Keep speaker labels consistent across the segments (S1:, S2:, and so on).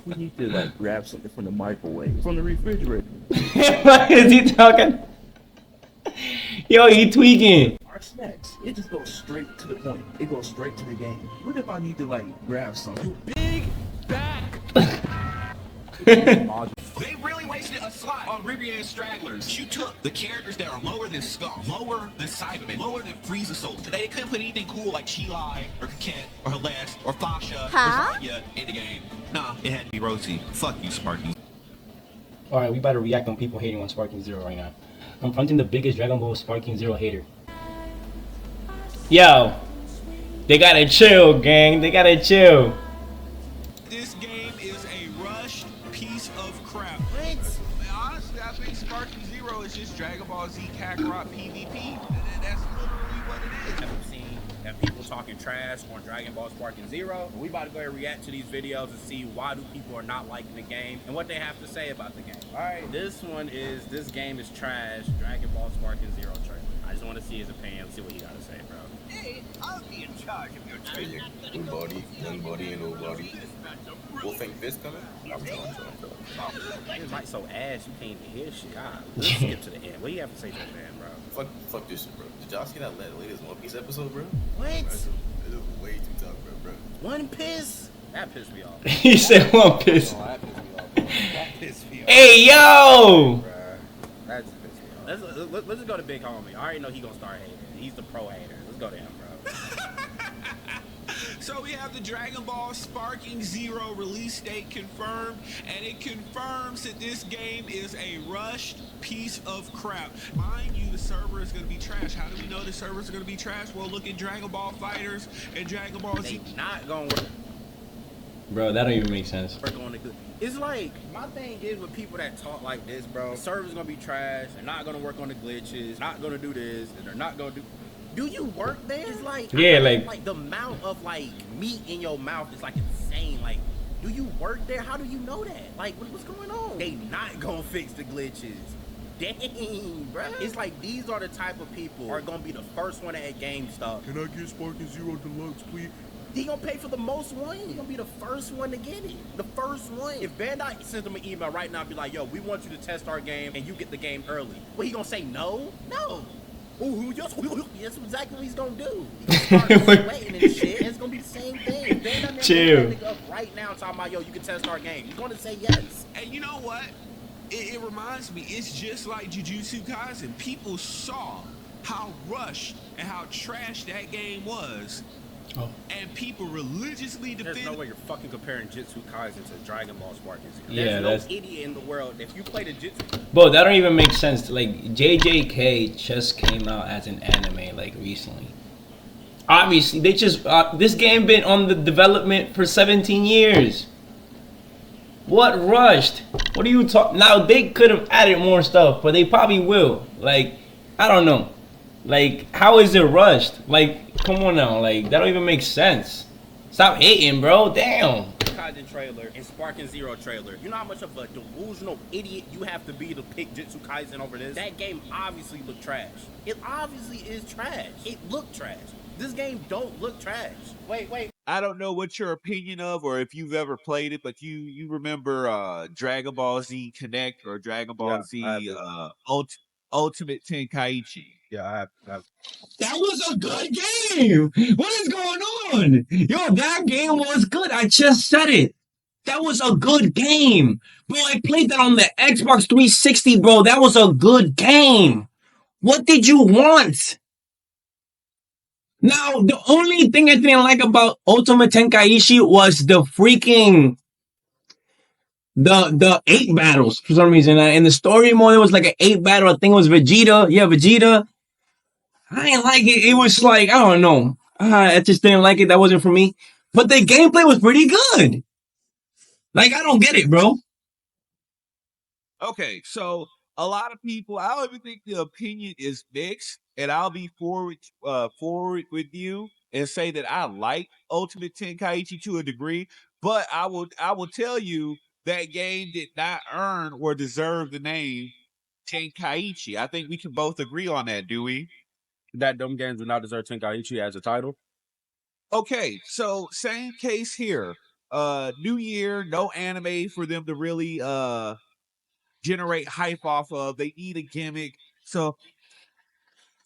S1: We need to like grab something from the microwave, from the refrigerator.
S2: What is he talking? Yo, he tweaking.
S1: Our snacks, it just goes straight to the point. It goes straight to the game. What if I need to like grab something?
S3: Big back.
S4: They really wasted a slot on Riviera Stragglers. You took the characters that are lower than Skull, lower than Cyberman, lower than Frieza Soldier. They couldn't put anything cool like Chilai or Kaket or Celeste or Fasha or Zanya in the game. Nah, it had to be Rosie. Fuck you, Sparky.
S2: Alright, we about to react on people hating on Sparking Zero right now. Confronting the biggest Dragon Ball Sparking Zero hater. Yo, they gotta chill, gang. They gotta chill.
S3: This game is a rushed piece of crap.
S5: What?
S3: Honestly, I think Sparky Zero is just Dragon Ball Z Kakarot PvP. That's literally what it is.
S6: I've seen that people talking trash on Dragon Ball Sparking Zero. We about to go ahead and react to these videos and see why do people are not liking the game and what they have to say about the game. Alright, this one is, this game is trash, Dragon Ball Sparking Zero trailer. I just want to see his opinion, see what he got to say, bro.
S5: Hey, I'll be in charge of your trailer.
S7: Good body, young body, and old body. We'll think this coming? I'm telling.
S6: His mic so ass, you can't even hear shit. God, let's skip to the end. What do you have to say to the man, bro?
S7: Fuck this shit, bro. Did y'all see that latest One Piece episode, bro?
S6: What?
S7: It was way too tough, bro.
S6: One piss? That pissed me off.
S2: He said one piss.
S6: Oh, that pissed me off, bro. That pissed me off.
S2: Hey, yo!
S6: That just pissed me off. Let's just go to Big Homie. I already know he gonna start hating. He's the pro hater. Let's go to him, bro.
S3: So we have the Dragon Ball Sparking Zero release date confirmed, and it confirms that this game is a rushed piece of crap. Mind you, the server is going to be trash. How do we know the servers are going to be trash? Well, look at Dragon Ball Fighters and Dragon Ball Z.
S6: They not gonna work.
S2: Bro, that don't even make sense.
S6: It's like, my thing is with people that talk like this, bro, the server's gonna be trash, they're not gonna work on the glitches, not gonna do this, and they're not gonna do you work there? It's like,
S2: yeah, like
S6: the amount of like meat in your mouth is like insane. Like, do you work there? How do you know that? Like, what's going on? They not gonna fix the glitches. Dang, bro. It's like these are the type of people are gonna be the first one at GameStop.
S3: Can I get Sparking Zero Deluxe, please?
S6: He gonna pay for the most one. He gonna be the first one to get it. The first one. If Bandai sends him an email right now, be like, yo, we want you to test our game and you get the game early. Well, he gonna say no? No. Ooh, yes, that's exactly what he's gonna do. He's gonna start sweating and shit. It's gonna be the same thing. If Bandai
S2: Chill.
S6: that nigga up right now talking about, yo, you can test our game, he's gonna say yes.
S3: And you know what? It reminds me, it's just like Jujutsu Kaisen. People saw how rushed and how trash that game was.
S2: Oh.
S3: And people religiously defend.
S6: There's no way you're fucking comparing Jitsu Kaisen to Dragon Ball Sparking Zero.
S2: Yeah,
S6: There's no idiot in the world. If you play the Jitsu,
S2: bro, that don't even make sense. Like, JJK just came out as an anime, like, recently. Obviously, they just, this game been on the development for 17 years. What rushed? What are you talking? Now, they could have added more stuff, but they probably will. Like, I don't know. Like, how is it rushed? Like, come on now. Like, that don't even make sense. Stop hating, bro. Damn.
S6: Kaisen trailer and Sparking Zero trailer. You know how much of a delusional idiot you have to be to pick Jitsu Kaisen over this? That game obviously looked trash. It obviously is trash. It looked trash. This game don't look trash. Wait.
S3: I don't know what your opinion of, or if you've ever played it, but you remember Dragon Ball Z Connect or Dragon Ball Z Ultimate Tenkaichi.
S6: Yeah,
S8: That was a good game. What is going on? Yo, that game was good. I just said it. That was a good game. Bro, I played that on the Xbox 360, bro. That was a good game. What did you want? Now, the only thing I didn't like about Ultimate Tenkaichi was the freaking the 8 battles for some reason. In the story mode, it was like an 8 battle. I think it was Vegeta. Yeah, Vegeta. I didn't like it. It was like, I don't know. I just didn't like it. That wasn't for me. But the gameplay was pretty good. Like, I don't get it, bro.
S3: Okay, so a lot of people, I don't even think the opinion is mixed, and I'll be forward with you and say that I like Ultimate Tenkaichi to a degree, but I will tell you that game did not earn or deserve the name Tenkaichi. I think we can both agree on that, do we?
S6: that them games do not deserve Tenkaichi as a title.
S3: Okay, so same case here. New year, no anime for them to really generate hype off of. They need a gimmick. So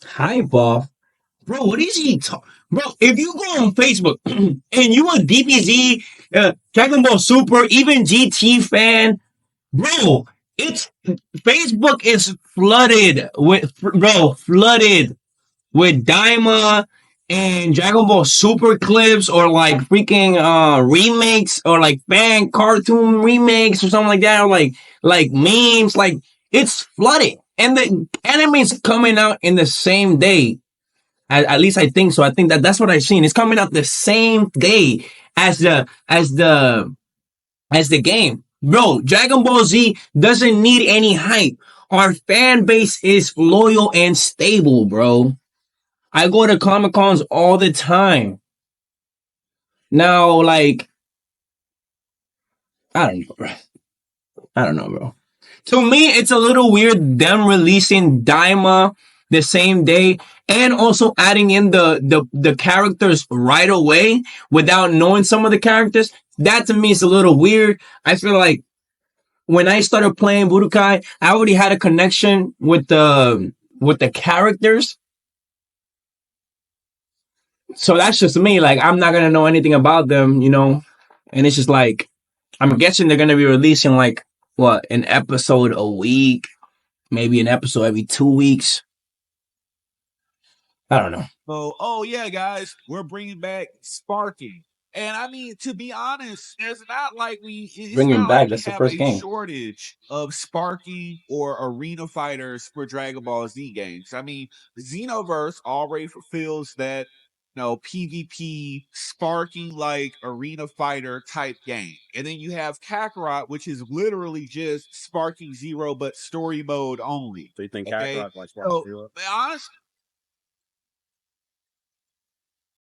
S8: Hype off. Bro, what is he talking? Bro, if you go on Facebook and you a DBZ, Dragon Ball Super, even GT fan, bro, it's Facebook is flooded with Daima and Dragon Ball Super clips or like freaking remakes or like fan cartoon remakes or something like that or like memes. Like it's flooded. And the anime's coming out in the same day. At least I think so. I think that's what I've seen. It's coming out the same day as the game. Bro, Dragon Ball Z doesn't need any hype. Our fan base is loyal and stable, bro. I go to Comic Cons all the time. Now, like, I don't know, bro. I don't know, bro. To me, it's a little weird them releasing Daima the same day and also adding in the characters right away without knowing some of the characters. That to me is a little weird. I feel like when I started playing Budokai, I already had a connection with the characters. So that's just me. Like I'm not gonna know anything about them, you know. And it's just like I'm guessing they're gonna be releasing like what an episode a week, maybe an episode every 2 weeks. I don't know.
S3: oh yeah, guys, we're bringing back sparking. And I mean, to be honest, it's not like
S8: Bringing back, that's the
S3: have
S8: first
S3: a
S8: game.
S3: shortage of sparking or arena fighters for Dragon Ball Z games. I mean, Xenoverse already fulfills that, PvP sparking like arena fighter type game. And then you have Kakarot, which is literally just sparking zero, but story mode only.
S6: So you think
S3: Okay?
S6: Kakarot like Sparking Zero?
S3: But honestly,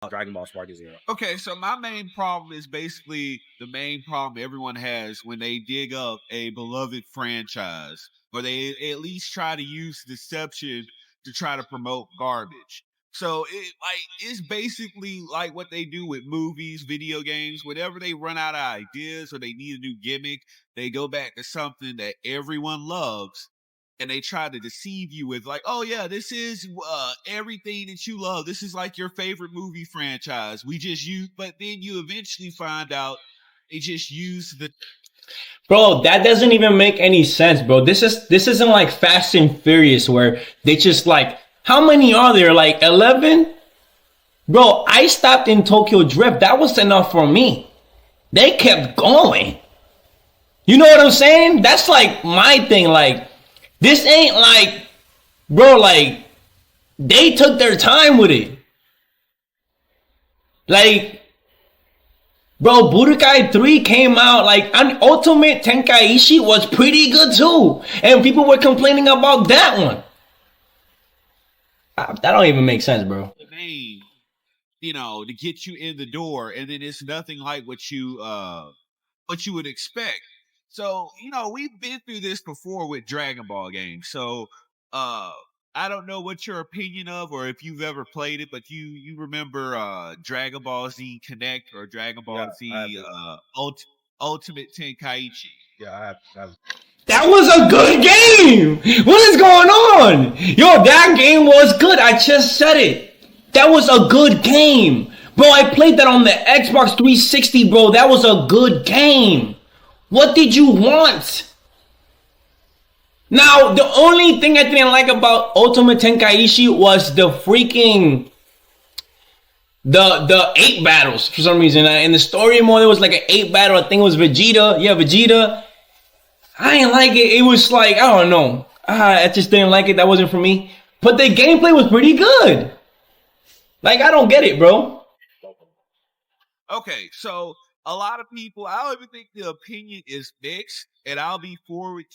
S6: Dragon Ball Sparking Zero.
S3: okay, so my main problem is basically the main problem everyone has when they dig up a beloved franchise, or they at least try to use deception to try to promote garbage. So it's basically like what they do with movies, video games. Whenever they run out of ideas or they need a new gimmick, they go back to something that everyone loves and they try to deceive you with like, oh yeah, this is everything that you love. This is like your favorite movie franchise. We just use, but then you eventually find out they just use the.
S2: Bro, that doesn't even make any sense, bro. This isn't like Fast and Furious where they just like, how many are there? Like 11? Bro, I stopped in Tokyo Drift. That was enough for me. They kept going. You know what I'm saying? That's like my thing. Like, this ain't like, bro, like, they took their time with it. Like, bro, Budokai 3 came out, like, and Ultimate Tenkaichi was pretty good too. And people were complaining about that one. That don't even make sense, bro.
S3: The name, to get you in the door, and then it's nothing like what you would expect. So, we've been through this before with Dragon Ball games. So, I don't know what your opinion of, or if you've ever played it, but you remember Dragon Ball Z Connect or Dragon Ball Z Ultimate Tenkaichi.
S6: Yeah, I have.
S2: That was a good game. What is going on? Yo, that game was good. I just said it. That was a good game. Bro, I played that on the Xbox 360, bro. That was a good game. What did you want? Now, the only thing I didn't like about Ultimate Tenkaichi was the freaking the 8 battles for some reason. In the story mode, there was like an 8 battle. I think it was Vegeta. Yeah, Vegeta. I didn't like it. It was like, I don't know. I just didn't like it. That wasn't for me. But the gameplay was pretty good. Like, I don't get it, bro.
S3: Okay, so a lot of people, I don't even think the opinion is mixed, and I'll be forward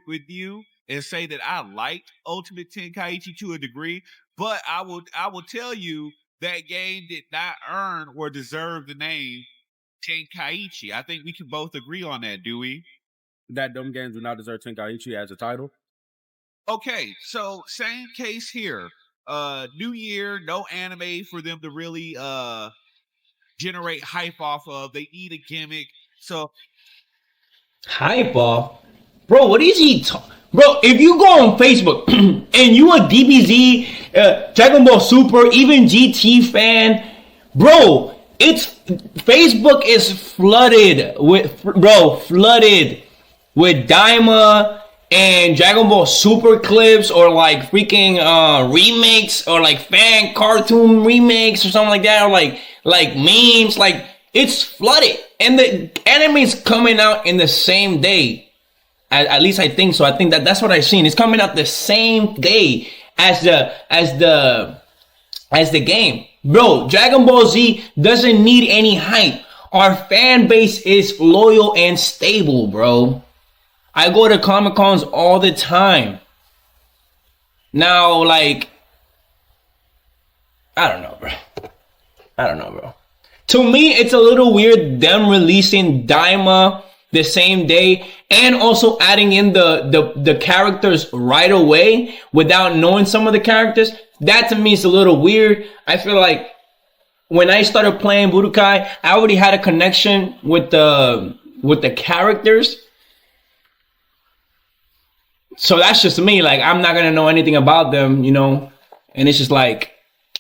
S3: with you and say that I liked Ultimate Tenkaichi to a degree, but I will tell you that game did not earn or deserve the name Tenkaichi. I think we can both agree on that, do we?
S6: That them games do not deserve Tenkaichi as a title.
S3: Okay, so same case here. New year, no anime for them to really generate hype off of. They need a gimmick. So
S2: Hype off, bro. What is he? Bro, if you go on Facebook and you a DBZ, Dragon Ball Super, even GT fan, bro, it's Facebook is flooded with Daima and Dragon Ball Super clips, or like freaking remakes, or like fan cartoon remakes or something like that, or like memes. Like, it's flooded, and the anime is coming out in the same day. At least I think so. I think that's what I've seen. It's coming out the same day as the game. Bro, Dragon Ball Z doesn't need any hype. Our fan base is loyal and stable, bro. I go to Comic Cons all the time. Now, like, I don't know, bro. To me, it's a little weird them releasing Daima the same day and also adding in the characters right away without knowing some of the characters. That to me is a little weird. I feel like when I started playing Budokai, I already had a connection with the characters. So that's just me. Like, I'm not gonna know anything about them, you know. And it's just like,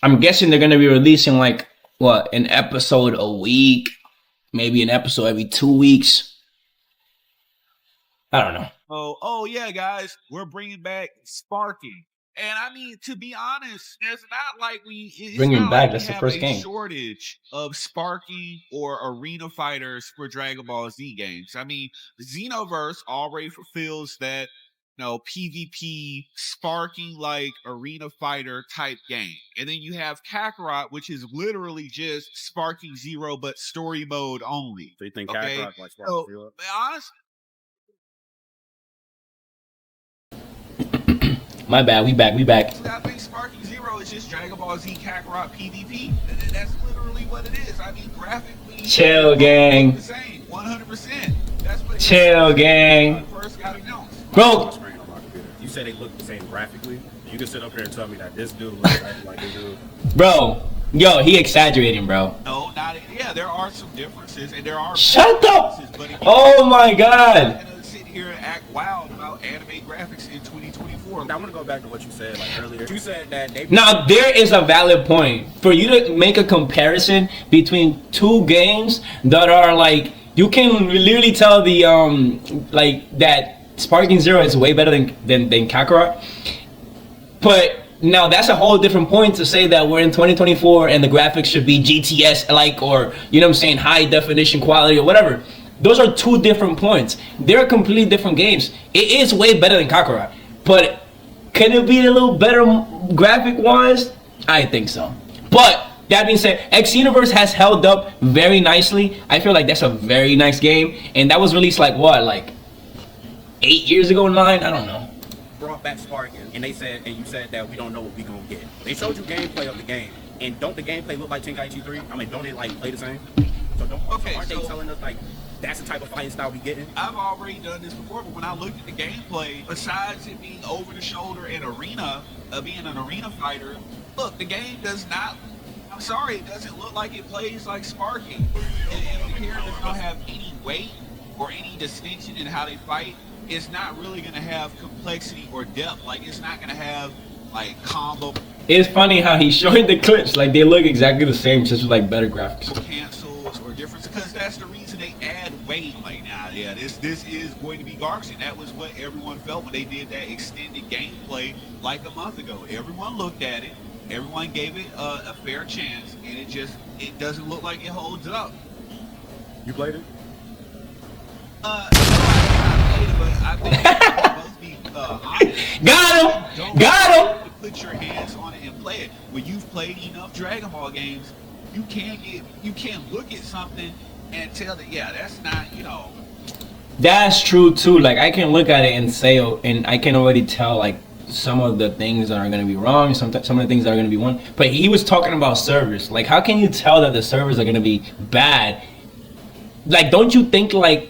S2: I'm guessing they're gonna be releasing like an episode a week, maybe an episode every 2 weeks. I don't know.
S3: Oh yeah, guys, we're bringing back Sparking. And I mean, to be honest, it's not like it's
S2: Bring him
S3: not
S2: back.
S3: like
S2: That's
S3: we
S2: the first
S3: have
S2: game.
S3: a shortage of Sparking or arena fighters for Dragon Ball Z games. I mean, Xenoverse already fulfills that, PvP sparking like arena fighter type game. And then you have Kakarot, which is literally just Sparking Zero, but story mode only.
S6: So you think
S3: Okay?
S6: Kakarot like Sparking Zero?
S3: Be honest.
S2: My bad. We back.
S3: I think Sparking Zero is just Dragon Ball Z Kakarot PvP. And that's literally what it is. I mean, graphically,
S2: Chill, gang.
S3: the same, 100%. That's what
S2: Chill, gang.
S3: first got announced.
S2: Bro,
S6: You said they look the same graphically. You can sit up here and tell me that this dude looks like this dude.
S2: bro. Yo, he exaggerating, bro.
S3: No, not yeah. There are some differences, and there are
S2: Shut up!
S3: differences, but if you
S2: Oh my god.
S3: not gonna sit here and act wild about anime graphics in 2024.
S6: Now, I want to go back to what you said like earlier. You said that they
S2: Now, there is a valid point. For you to make a comparison between two games that are like, you can literally tell the, like, that Sparking Zero is way better than Kakarot. But now that's a whole different point to say that we're in 2024 and the graphics should be GTS like, or, you know what I'm saying, high definition quality or whatever. Those are two different points. They're completely different games. It is way better than Kakarot. But can it be a little better graphic wise? I think so. But that being said, X Universe has held up very nicely. I feel like that's a very nice game. And that was released like what? Like 8 years ago, 9? I don't know.
S6: brought back Sparking, and you said that we don't know what we gonna get. They showed you gameplay of the game, and don't the gameplay look like Tenkaichi 3? I mean, don't they like play the same? So aren't they telling us like that's the type of fighting style we getting?
S3: I've already done this before, but when I looked at the gameplay, besides it being over the shoulder and arena, being an arena fighter, look, the game does not. I'm sorry, it doesn't look like it plays like Sparking. And the characters don't have any weight or any distinction in how they fight. It's not really going to have complexity or depth. Like, it's not going to have, like, combo.
S2: It's funny how he's showing the clips. Like, they look exactly the same, just with, like, better graphics.
S3: Cancels or difference. Because that's the reason they add weight. Like, nah, yeah, this is going to be garbage. And that was what everyone felt when they did that extended gameplay, like, a month ago. Everyone looked at it. Everyone gave it a fair chance. And it doesn't look like it holds up.
S6: You played it?
S3: I think both be honest.
S2: Got him!
S3: Put your hands on it and play it. When you've played enough Dragon Ball games, you can look at something and tell that that's not,
S2: That's true too. Like, I can look at it and say, and I can already tell like some of the things that are going to be wrong, some of the things that are going to be one. But he was talking about servers. Like, how can you tell that the servers are going to be bad? Like, don't you think like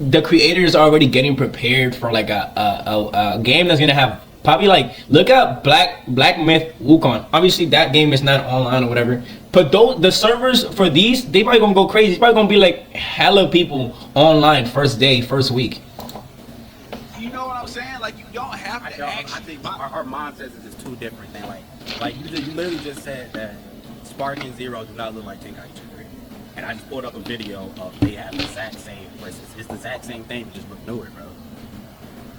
S2: the creators are already getting prepared for like a game that's gonna have Probably like look at Black Myth Wukong. Obviously that game is not online or whatever. But the servers for these, they probably gonna go crazy. It's probably gonna be like hella people online first day, first week.
S4: You know what I'm saying? Like you don't have to
S6: I
S4: actually.
S6: think our mindsets is just two different things. Like you literally just said that Spark and Zero do not look like Tenkaichi 3. And I just pulled up a video of they have the exact same versus it's the exact same thing, but just look newer, bro.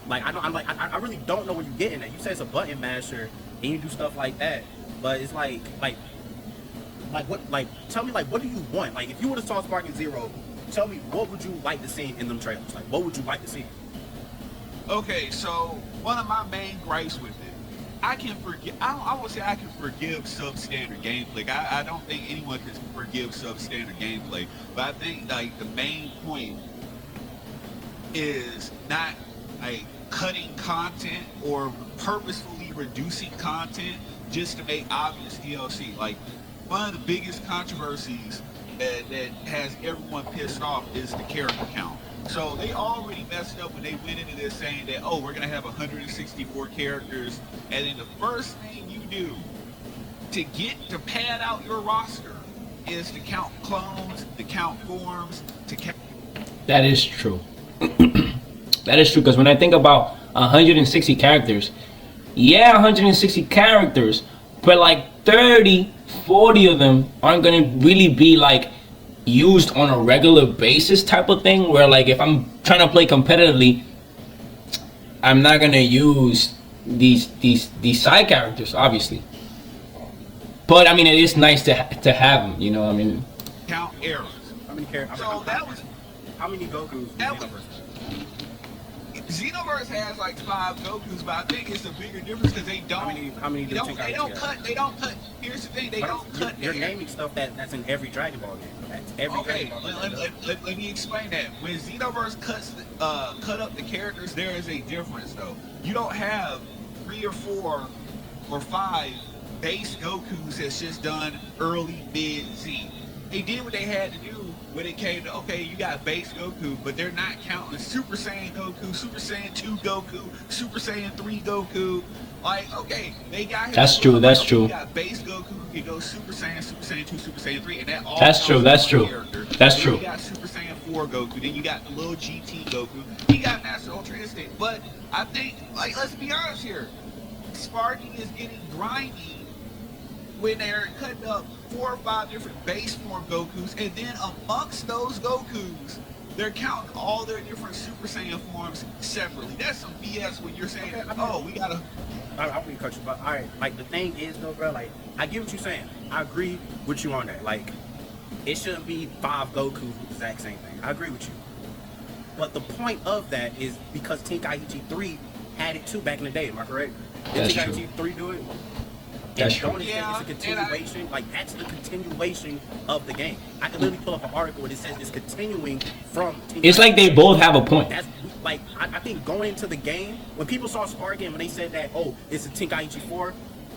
S6: Like I really don't know what you're getting at. You say it's a button masher and you do stuff like that, but it's like what, like tell me, like what do you want? Like if you would have saw Spark and Zero, tell me what would you like to see in them trailers? Like what would you like to see?
S3: Okay, so one of my main gripes with it, I can forgive. I would say I can forgive substandard gameplay. I don't think anyone can forgive substandard gameplay, but I think like the main point is not like cutting content or purposefully reducing content just to make obvious DLC. Like one of the biggest controversies that has everyone pissed off is the character count. So they already messed up when they went into this saying that, oh, we're gonna have 164 characters, and then the first thing you do to pad out your roster is to count clones, to count forms, to count.
S2: That is true. That is true, because when I think about 160 characters, yeah, 160 characters, but like 30, 40 of them aren't gonna really be like used on a regular basis type of thing, where like if I'm trying to play competitively, I'm not gonna use these side characters, obviously. But I mean, it is nice to have them, you know what I mean?
S3: Count errors.
S6: How many characters?
S3: So that was
S6: how many Gokus?
S3: Xenoverse has like 5 Gokus, but I think it's a bigger difference because they don't.
S6: How many
S3: they don't cut. They don't cut. Here's the thing. They don't cut.
S6: You're naming stuff that's in every Dragon Ball game. That's every
S3: Okay,
S6: Dragon Ball game.
S3: let me explain that. When Xenoverse cut up the characters, there is a difference though. You don't have 3 or 4 or 5 base Gokus that's just done early, mid, Z. They did what they had to do when it came to, okay, you got base Goku, but they're not counting Super Saiyan Goku, Super Saiyan 2 Goku, Super Saiyan 3 Goku. Like, okay, they got.
S2: That's true. That's true.
S3: You got base Goku who can go Super Saiyan, Super Saiyan 2, Super Saiyan 3, and that all.
S2: That's true. That's true. That's
S3: then
S2: true.
S3: You got Super Saiyan 4 Goku. Then you got the little GT Goku. You got Master Ultra Instinct. But I think, like, let's be honest here, Sparking is getting grimy when they're cutting up 4 or 5 different base form Gokus, and then amongst those Gokus, they're counting all their different Super Saiyan forms separately. That's some BS when you're saying, oh, we gotta.
S6: I wouldn't cut you, but all right. Like the thing is, though, bro. Like I get what you're saying. I agree with you on that. Like it shouldn't be 5 Gokus with the exact same thing. I agree with you. But the point of that is because Tenkaichi 3 had it too back in the day. Am I correct? Did Tenkaichi 3 do it?
S2: That's true.
S6: It's a continuation. Like that's the continuation of the game. I can literally pull up an article and it says it's continuing from.
S2: It's like they both have a point.
S6: That's like I think going into the game when people saw Spark Game when they said that it's a Tenkaichi 4,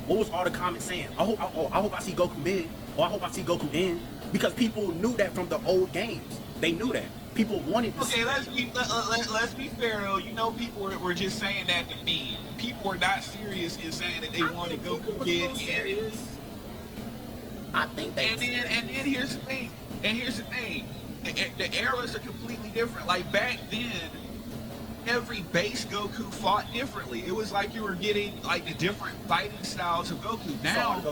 S6: what was all the comments saying? I hope I see Goku mid, or I hope I see Goku in, because people knew that from the old games. They knew that. People wanted to see.
S3: Let's be fair though. You know, people were just saying that to me. People were not serious in saying that they wanted Goku mid.
S6: I think they.
S3: And then here's the thing. The eras are completely different. Like back then, every base Goku fought differently. It was like you were getting like the different fighting styles of Goku. Now,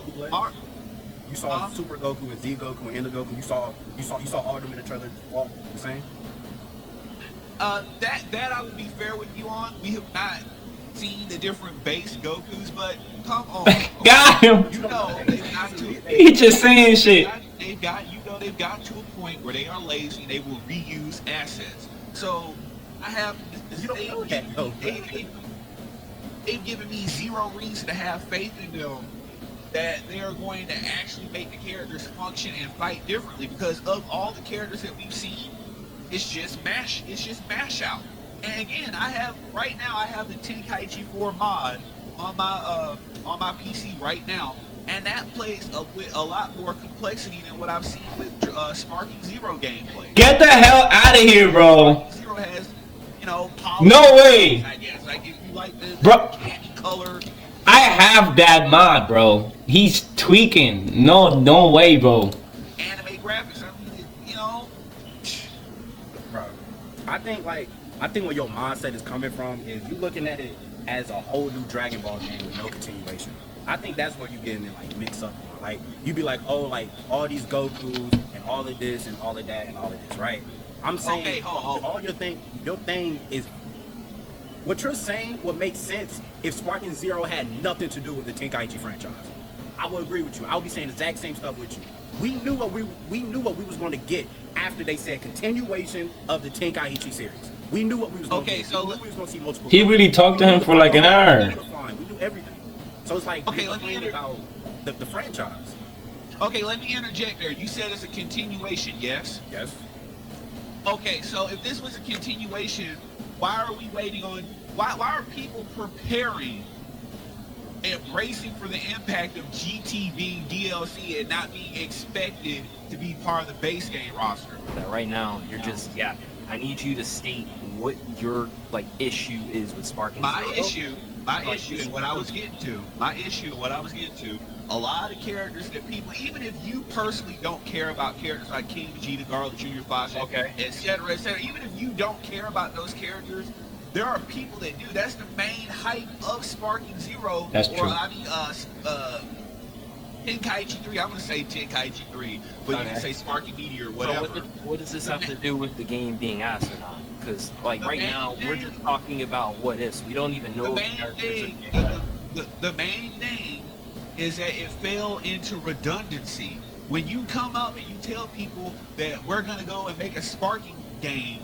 S6: you saw Super Goku and Z Goku and Ender Goku. You saw all of them in the trailer all the same.
S3: That I would be fair with you on. We have not seen the different base Gokus, but come on.
S2: Got him.
S3: You know they've got to.
S2: He just saying shit.
S3: They've got to a point where they are lazy. They will reuse assets. So I have. They've given me zero reason to have faith in them that they are going to actually make the characters function and fight differently, because of all the characters that we've seen, it's just mash out. And again, I have the Tenkaichi 4 mod on my PC right now, and that plays with a lot more complexity than what I've seen with Sparking Zero gameplay.
S2: Get the hell out of here, bro.
S3: Zero has,
S2: no way.
S3: I guess like if you like the
S2: Bro.
S3: candy
S4: color.
S2: I have that mod, bro. He's tweaking. No way, bro.
S4: Anime graphics. I mean, you know.
S6: Bro, I think where your mindset is coming from is you looking at it as a whole new Dragon Ball game with no continuation. I think that's where you getting it like mixed up. Like you be like, oh, like all these Gokus and all of this and all of that and all of this, right? I'm saying
S4: Okay, hold on.
S6: all your thing is what you're saying would make sense if Sparking Zero had nothing to do with the Tenkaichi franchise. I would agree with you. I would be saying the exact same stuff with you. We knew what we was going to get after they said continuation of the Tenkaichi series. We knew what we was going to get.
S4: So
S6: we was going to see multiple.
S2: He really talked to him for like an hour.
S6: We knew everything. So it's like
S4: okay, let me
S6: about the franchise.
S4: Okay, let me interject there. You said it's a continuation, yes?
S6: Yes.
S4: Okay, so if this was a continuation, why are we waiting on? Why are people preparing and bracing for the impact of GT being DLC and not being expected to be part of the base game roster?
S9: That right now you're just I need you to state what your like issue is with Sparking
S4: My
S9: Zero.
S4: issue is what I was getting to. A lot of characters that people, even if you personally don't care about characters like King Vegeta, Garlic Jr., Flash, etc., even if you don't care about those characters, there are people that do. That's the main hype of Sparking Zero.
S2: That's true.
S4: Tenkaichi 3. I'm going to say Tenkaichi 3, but you can say Sparking Meteor or whatever.
S9: So what does this have to do with the game being asinine? Because like right now we're just talking about what ifs. We don't even know
S4: the main thing is that it fell into redundancy. When you come up and you tell people that we're going to go and make a Sparking game,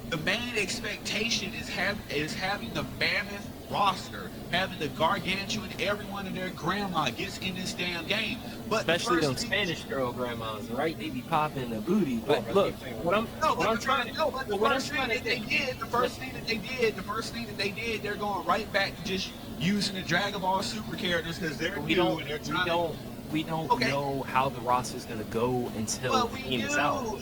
S4: the main expectation is having the mammoth roster, having the gargantuan, everyone and their grandma gets in this damn game. But
S9: especially those Spanish girl grandmas, right? They be popping the booty. But look, the first thing
S4: that they did, they're going right back to just using the Dragon Ball Super characters because they're new and they're trying
S9: we don't know how the roster is gonna go until the game is out.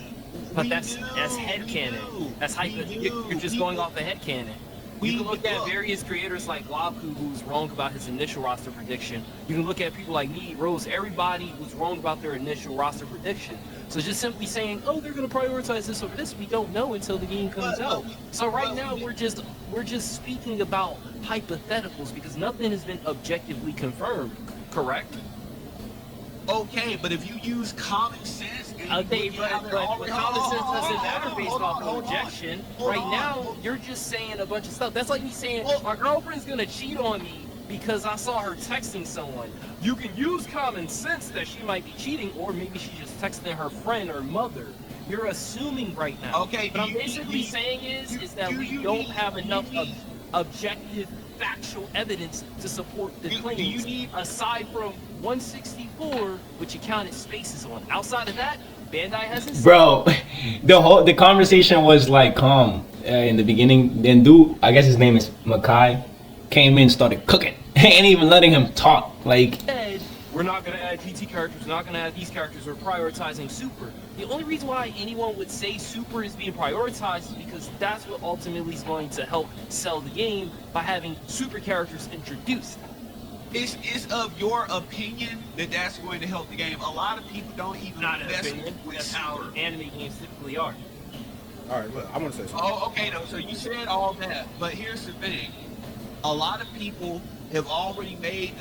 S9: But that's headcanon. That's hype. You're just going off the headcanon. You can look at various creators like Laku, who's wrong about his initial roster prediction. You can look at people like me, Rose. Everybody was wrong about their initial roster prediction. So just simply saying, oh, they're going to prioritize this over this, we don't know until the game comes out. So right now we're just speaking about hypotheticals because nothing has been objectively confirmed. Correct?
S4: Okay, but if you use common sense,
S9: but common sense doesn't matter based off of projection. Right now, you're just saying a bunch of stuff. That's like me saying my girlfriend's gonna cheat on me because I saw her texting someone. You can use common sense that she might be cheating, or maybe she's just texting her friend or mother. You're assuming right now.
S4: Okay,
S9: what I'm basically saying is that we don't have enough objective, factual evidence to support the claims. Aside from 164, which you counted spaces on. Outside of that, Bandai hasn't.
S2: Bro, the conversation was like calm in the beginning. Then dude, I guess his name is Makai, came in, started cooking, ain't even letting him talk. Like,
S9: we're not gonna add GT characters. We're not gonna add these characters. We're prioritizing Super. The only reason why anyone would say Super is being prioritized is because that's what ultimately is going to help sell the game by having Super characters introduced.
S4: It's of your opinion that that's going to help the game. A lot of people don't even invest with
S9: that's how anime games typically are.
S6: All right, look, I want to say something.
S4: Oh, okay, no. So you said all that, but here's the thing: a lot of people have already made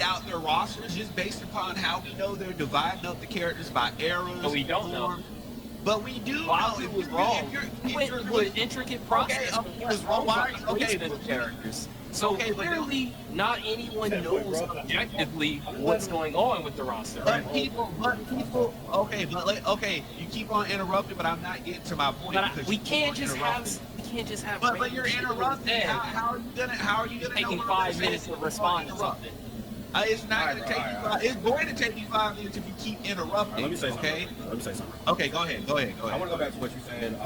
S4: out their rosters just based upon how we know they're dividing up the characters by eras.
S9: But we don't know.
S4: But we do
S9: know.
S4: If
S9: was wrong. He went through an intricate process. He was wrong about the placement of characters. So clearly, not anyone knows objectively what's going on with the roster.
S4: But people, okay, you keep on interrupting, but I'm not getting to my point.
S9: But we can't just have.
S4: But you're interrupting. How are you gonna
S9: taking 5 minutes to respond to something?
S4: It's not going to take you 5. It's going to take you 5 minutes if you keep interrupting.
S6: Let me say something.
S4: Okay.
S6: Let me say something.
S4: Okay, go ahead.
S6: I want to go back to what you said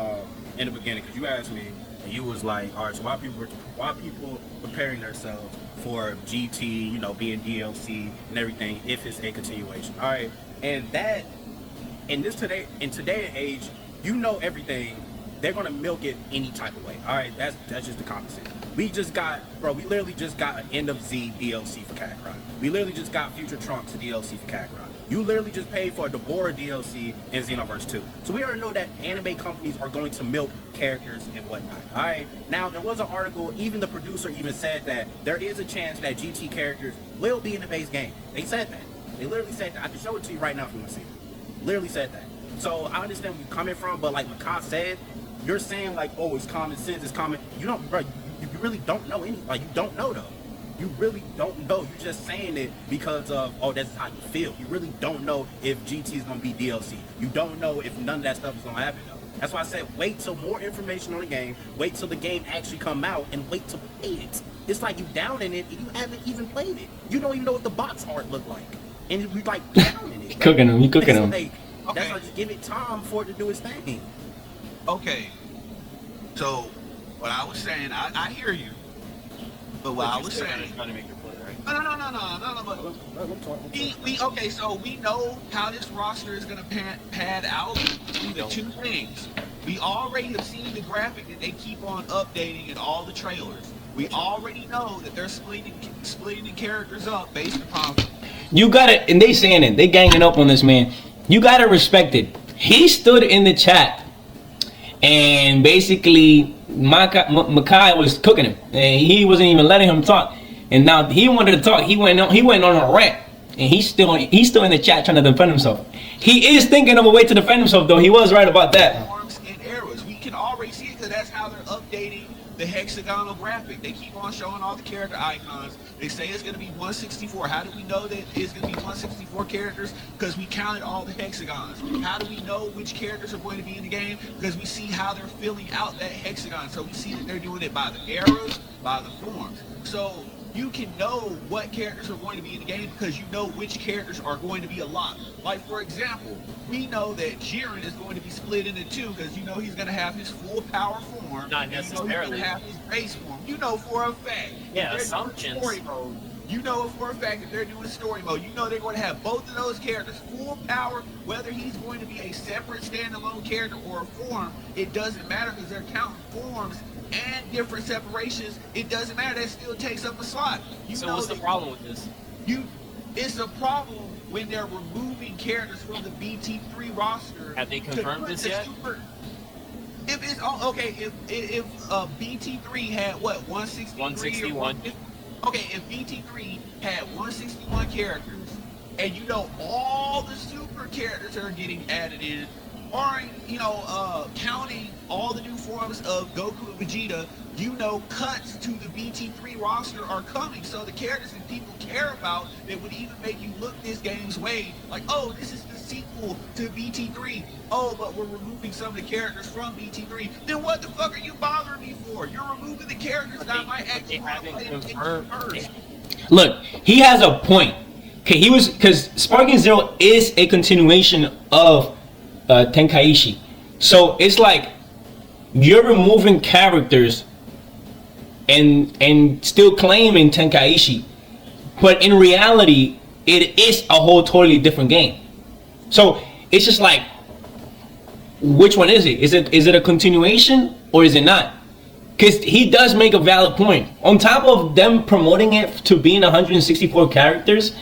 S6: in the beginning because you asked me and you was like, all right, so why people preparing themselves for GT, being DLC and everything if it's a continuation. All right, and that in today and age, everything. They're gonna milk it any type of way. All right, that's just the common sense. We just got, bro, we literally just got an End of Z DLC for Kakarot. We literally just got Future Trunks DLC for Kakarot. You literally just paid for a Deborah DLC in Xenoverse 2. So we already know that anime companies are going to milk characters and whatnot. Alright? Now, there was an article, even the producer even said that there is a chance that GT characters will be in the base game. They said that. They literally said that. I can show it to you right now if you want to see it. Literally said that. So I understand where you're coming from, but like Makai said, you're saying like, oh, it's common sense, it's common. You don't, bro, you really don't know any, like, you don't know though. You really don't know. You're just saying it because of, oh, that's how you feel. You really don't know if GT is going to be DLC. You don't know if none of that stuff is going to happen, though. That's why I said wait till more information on the game, wait till the game actually come out, and wait to play it. It's like you down in it and you haven't even played it. You don't even know what the box art look like. And you like down in it.
S2: Cooking them. You cooking them.
S6: Like, that's why just give it time for it to do its thing.
S4: Okay. So, what I was saying, I hear you. But what I was saying,
S9: trying to make your play, right?
S4: no. But okay. So we know how this roster is gonna pad out. Either two things. We already have seen the graphic that they keep on updating in all the trailers. We already know that they're splitting the characters up based upon.
S2: You gotta, and they saying it. They ganging up on this man. You gotta respect it. He stood in the chat, and basically Makai was cooking him, and he wasn't even letting him talk. And now he wanted to talk. He went on a rant, and he's still in the chat trying to defend himself. He is thinking of a way to defend himself, though. He was right about that.
S4: Forms and errors. We can already see it because that's how they're updating the hexagonal graphic. They keep on showing all the character icons. They say it's going to be 164. How do we know that it's going to be 164 characters? Because we counted all the hexagons. How do we know which characters are going to be in the game? Because we see how they're filling out that hexagon. So we see that they're doing it by the eras, by the forms. So you can know what characters are going to be in the game because you know which characters are going to be a lot. Like, for example, we know that Jiren is going to be split into two because you know he's going to have his full power form.
S9: Not
S4: and you know he's
S9: necessarily.
S4: going to have his base form. You know for a fact.
S9: Yeah,
S4: If they're doing
S9: assumptions.
S4: Story mode, you know for a fact if they're doing story mode, you know they're going to have both of those characters full power, whether he's going to be a separate standalone character or a form. It doesn't matter because they're counting forms and different separations. It doesn't matter. That still takes up a slot.
S9: So what's the problem with this?
S4: It's a problem when they're removing characters from the BT3 roster.
S9: Have they confirmed this yet?
S4: If it's okay, if BT3 had what 163
S9: 161.
S4: Okay, if BT3 had 161 characters, and you know all the super characters are getting added in, or you know, counting all the new forms of Goku and Vegeta, you know, cuts to the BT3 roster are coming. So the characters that people care about that would even make you look this game's way, like, oh, this is the sequel to BT3. Oh, but we're removing some of the characters from BT3. Then what the fuck are you bothering me for? You're removing the characters that I might actually want to play in first.
S2: Look, he has a point. Okay, because Sparking Zero is a continuation of Tenkaichi. So it's like you're removing characters and still claiming Tenkaichi, but in reality it is a whole totally different game. So it's just like, which one is it? Is it a continuation or is it not? Because he does make a valid point. On top of them promoting it to being 164 characters,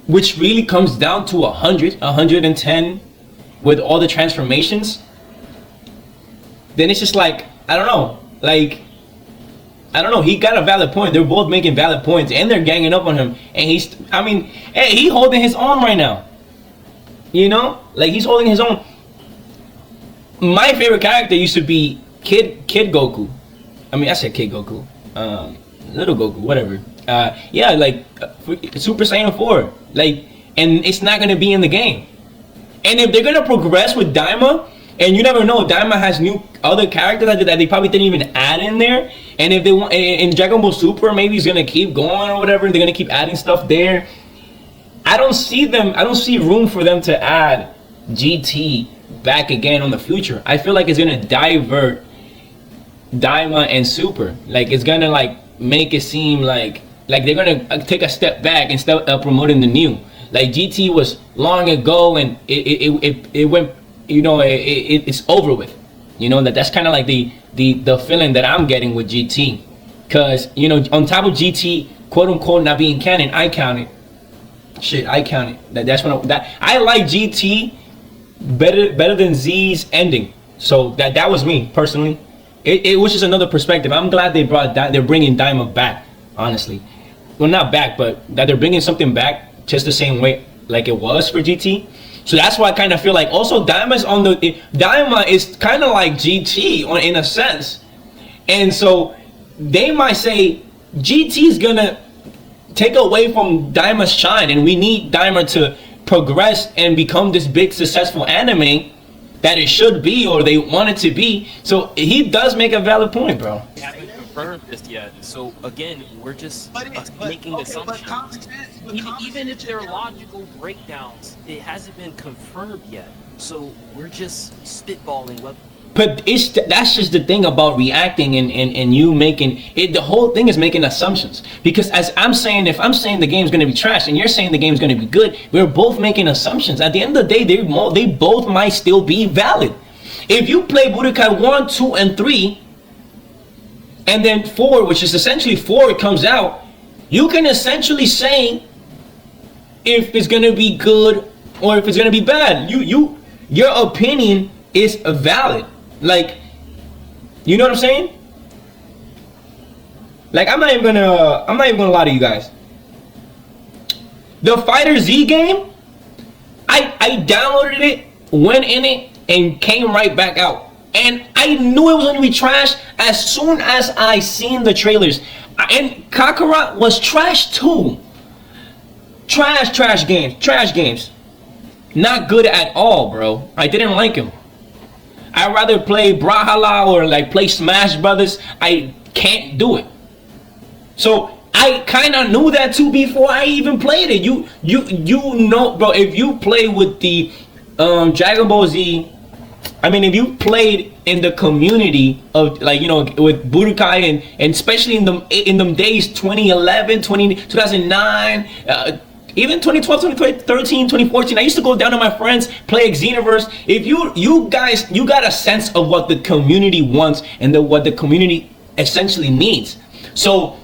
S2: which really comes down to 110 with all the transformations, then it's just like, I don't know. Like, I don't know. He got a valid point. They're both making valid points, and they're ganging up on him. And he holding his own right now. You know, like he's holding his own. My favorite character used to be Kid Goku. I said Kid Goku. Little Goku, whatever. Yeah, like Super Saiyan 4. Like, and it's not gonna be in the game. And if they're gonna progress with Daima, and you never know, Daima has new other characters that they probably didn't even add in there. And if they want in Dragon Ball Super, maybe he's gonna keep going or whatever. They're gonna keep adding stuff there. I don't see room for them to add GT back again on the future. I feel like it's gonna divert Daima and Super. Like it's gonna like make it seem like they're gonna take a step back instead of promoting the new. Like GT was long ago and it went, you know, it's over with. You know, that's kind of like the feeling that I'm getting with GT. Because, you know, on top of GT, quote unquote, not being canon, I count it. Shit, I count it. That's when I like GT better than Z's ending. So that was me personally. It was just another perspective. I'm glad they're bringing Daima back. Honestly, well, not back, but that they're bringing something back just the same way like it was for GT. So that's why I kind of feel like also Daima is kind of like GT in a sense, and so they might say GT is gonna take away from Daima's shine, and we need Daima to progress and become this big successful anime that it should be, or they want it to be. So he does make a valid point, bro.
S9: We haven't confirmed this yet. So again, we're just making assumptions. Even if they're logical breakdowns, it hasn't been confirmed yet. So we're just spitballing what.
S2: But that's just the thing about reacting and you making it. The whole thing is making assumptions, because as I'm saying, if I'm saying the game's going to be trash and you're saying the game's going to be good, we're both making assumptions. At the end of the day, they both might still be valid. If you play Budokai 1, 2, and 3, and then 4, which is essentially 4, it comes out, you can essentially say if it's going to be good or if it's going to be bad. Your opinion is valid. Like, you know what I'm saying? Like, I'm not even gonna lie to you guys. The Fighter Z game, I downloaded it, went in it, and came right back out. And I knew it was gonna be trash as soon as I seen the trailers. And Kakarot was trash too. Trash games. Not good at all, bro. I didn't like him. I'd rather play Brawlhalla or like play Smash Brothers. I can't do it. So I kind of knew that too before I even played it. You know, bro, if you play with the Dragon Ball Z, I mean, if you played in the community of, like, you know, with Budokai and especially in them days, 2011, 2009, even 2012, 2013, 2014, I used to go down to my friends, play Xenoverse. If you guys got a sense of what the community wants and what the community essentially needs. So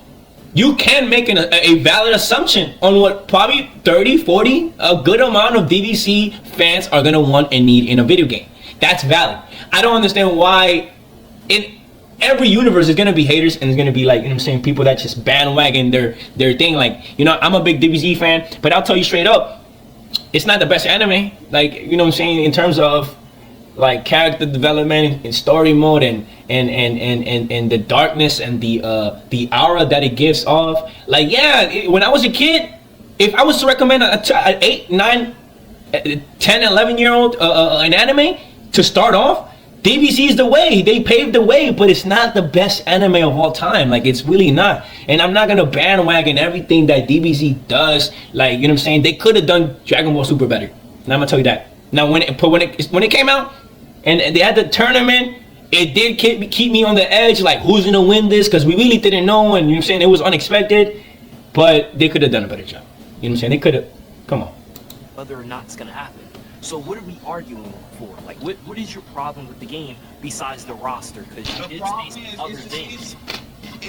S2: you can make a valid assumption on what probably 30, 40, a good amount of DBC fans are going to want and need in a video game. That's valid. I don't understand why in every universe is gonna be haters, and there's gonna be, like, you know what I'm saying, people that just bandwagon their thing. Like, you know, I'm a big DBZ fan, but I'll tell you straight up, it's not the best anime. Like, you know what I'm saying, in terms of like character development and story mode and the darkness and the aura that it gives off. Like, yeah, when I was a kid, if I was to recommend an 8, 9, 10, 11-year-old an anime to start off, DBZ is the way. They paved the way, but it's not the best anime of all time. Like, it's really not. And I'm not gonna bandwagon everything that DBZ does. Like, you know what I'm saying? They could have done Dragon Ball Super better. And I'm gonna tell you that. Now, when it came out and they had the tournament, it did keep me on the edge. Like, who's gonna win this? Because we really didn't know, and you know what I'm saying, it was unexpected. But they could have done a better job. You know what I'm saying? They could have. Come on.
S9: Whether or not it's gonna happen. So what are we arguing for? Like, what is your problem with the game besides the roster? Because you did say some other things.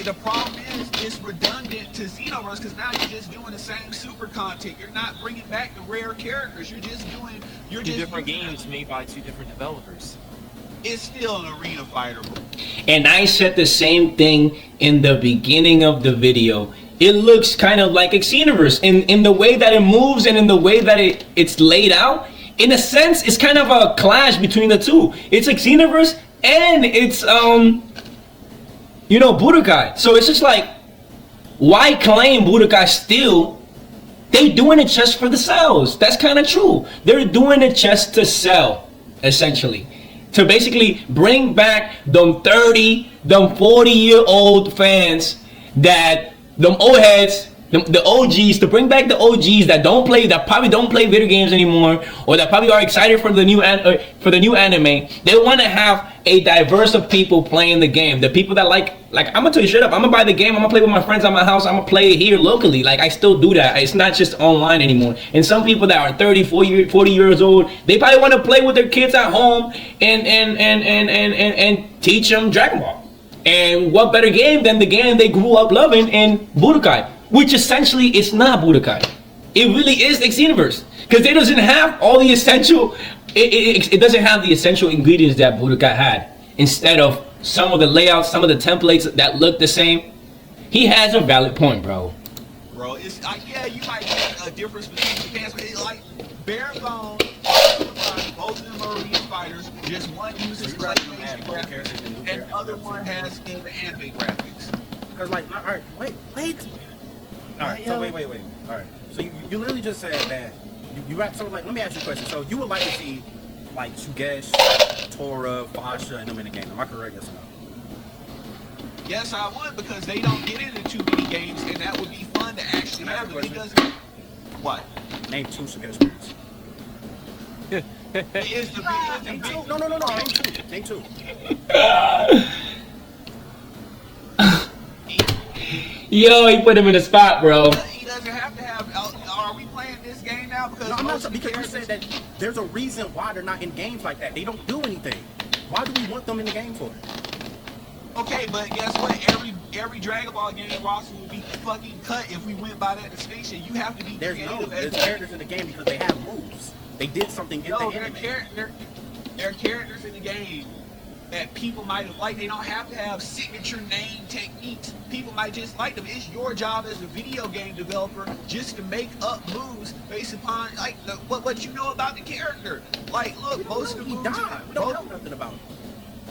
S4: The problem is it's redundant to Xenoverse, because now you're just doing the same super content. You're not bringing back the rare characters. You're just doing
S9: two different games made by two different developers.
S4: It's still an arena fighter.
S2: And I said the same thing in the beginning of the video. It looks kind of like Xenoverse in the way that it moves and in the way that it's laid out. In a sense, it's kind of a clash between the two. It's like Xenoverse and it's you know, Budokai. So it's just like, why claim Budokai still? They doing it just for the sales. That's kind of true. They're doing it just to sell, essentially. To basically bring back them 30, them 40-year-old fans, that them old heads The OGs, to bring back the OGs that probably don't play video games anymore, or that probably are excited for the new anime. They want to have a diverse of people playing the game. The people that like I'm gonna tell you straight up, I'm gonna buy the game, I'm gonna play with my friends at my house, I'm gonna play it here locally. Like, I still do that. It's not just online anymore. And some people that are 30, 40 years old, they probably want to play with their kids at home and teach them Dragon Ball. And what better game than the game they grew up loving in Budokai? Which essentially is not Budokai. It really is Xenoverse. Because it doesn't have all the essential, it doesn't have the essential ingredients that Budokai had. Instead of some of the layouts, some of the templates that look the same. He has a valid point, bro.
S4: Bro, it's yeah, you might get a difference between the fans, but like bare bones, both of them are arena fighters. Just one uses claymation graphics, and the other one has the anime graphics.
S6: Because like, all right, wait. All right, so wait. All right, so you literally just said that you got, so like, let me ask you a question. So you would like to see like Shugesh, Tora, Fasha, and them in the game? Am I correct? Yes or no?
S4: Yes, I would, because they don't get into too many games, and that would be fun to actually have. But it doesn't. What?
S6: Name 2 Shugesh moves.
S4: Is the
S6: Name 2. No. Name 2.
S2: Yo, he put him in the spot, bro.
S4: He doesn't have to have. Are we playing this game now? Because
S6: No, I'm not, because you said that there's a reason why they're not in games like that. They don't do anything. Why do we want them in the game for?
S4: Okay, but guess what? Every Dragon Ball game roster would be fucking cut if we went by that distinction. You have to be creative.
S6: There's characters in the game because they have moves. They did something in the anime.
S4: There are characters in the game that people might have liked. They don't have to have signature name techniques. People might just like them. It's your job as a video game developer just to make up moves based upon like what you know about the character. Like, look, most of the moves.
S6: We don't know nothing about him.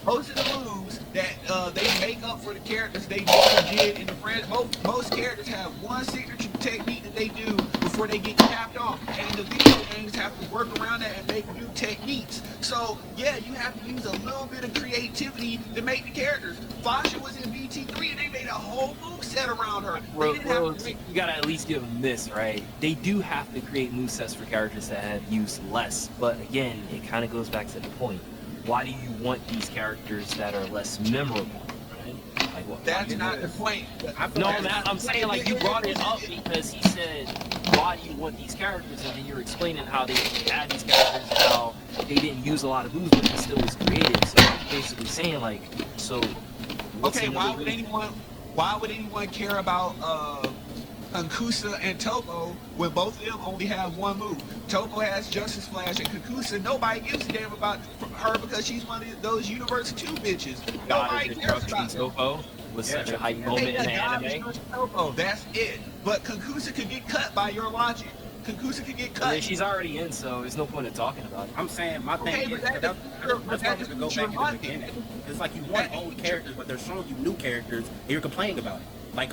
S4: Most of the moves that they make up for the characters they never did in the franchise. Most characters have one signature technique that they do before they get capped off, and the video games have to work around that and make new techniques. So yeah, you have to use a little bit of creativity to make the characters. Fasha was in BT3 and they made a whole move set around her.
S9: Bro, you gotta at least give them this, right? They do have to create movesets for characters that have used less, but again, it kind of goes back to the point. Why do you want these characters that are less memorable? Right? Like what?
S4: That's not the point.
S9: No, man, I'm saying like you brought it up because he said, why do you want these characters? And then you're explaining how they add these characters, how they didn't use a lot of moves, but it still was creative. So I'm basically saying like, so what's
S4: okay, why would anyone care about Kankusa and Topo when both of them only have one move? Topo has Justice Flash, and Kankusa, nobody gives a damn about her because she's one of those Universe 2 bitches. Nobody cares about
S9: Topo was such a hype moment in the anime.
S4: Topo, that's it. But Kankusa could get cut by your logic. Kankusa could get cut.
S9: Yeah, she's already in, so there's no point in talking about it.
S6: I'm saying my thing is that's why we go back to the beginning. It's like you want old characters, but they're showing you new characters, and you're complaining about it. Like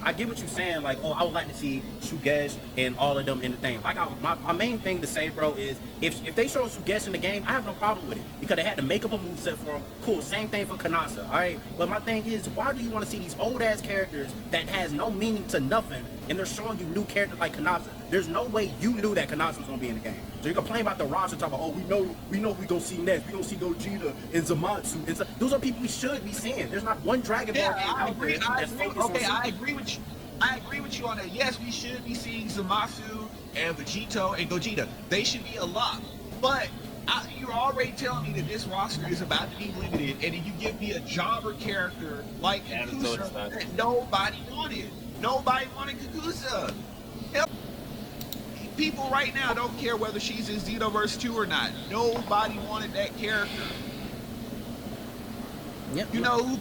S6: I get what you're saying. Like, oh, I would like to see Shugesh and all of them in the thing. Like, my main thing to say, bro, is if they show Shugesh in the game, I have no problem with it because they had to make up a moveset for him. Cool, same thing for Kanasa. All right, but my thing is, why do you want to see these old ass characters that has no meaning to nothing, and they're showing you new characters like Kanasa? There's no way you knew that Kanasa was gonna be in the game. So you complain about the roster, talk about, oh, we know we gonna see next. We gonna see Gogeta and Zamatsu. Those are people we should be seeing. There's not one Dragon Ball game out there that's focused on.
S4: Okay, I agree with you on that. Yes, we should be seeing Zamasu and Vegito and Gogeta. They should be a lot. But you're already telling me that this roster is about to be limited, and then you give me a jobber character like Kakusa that nobody wanted. Nobody wanted Kakusa. People right now don't care whether she's in Xenoverse 2 or not. Nobody wanted that character.
S6: Yep.
S4: You know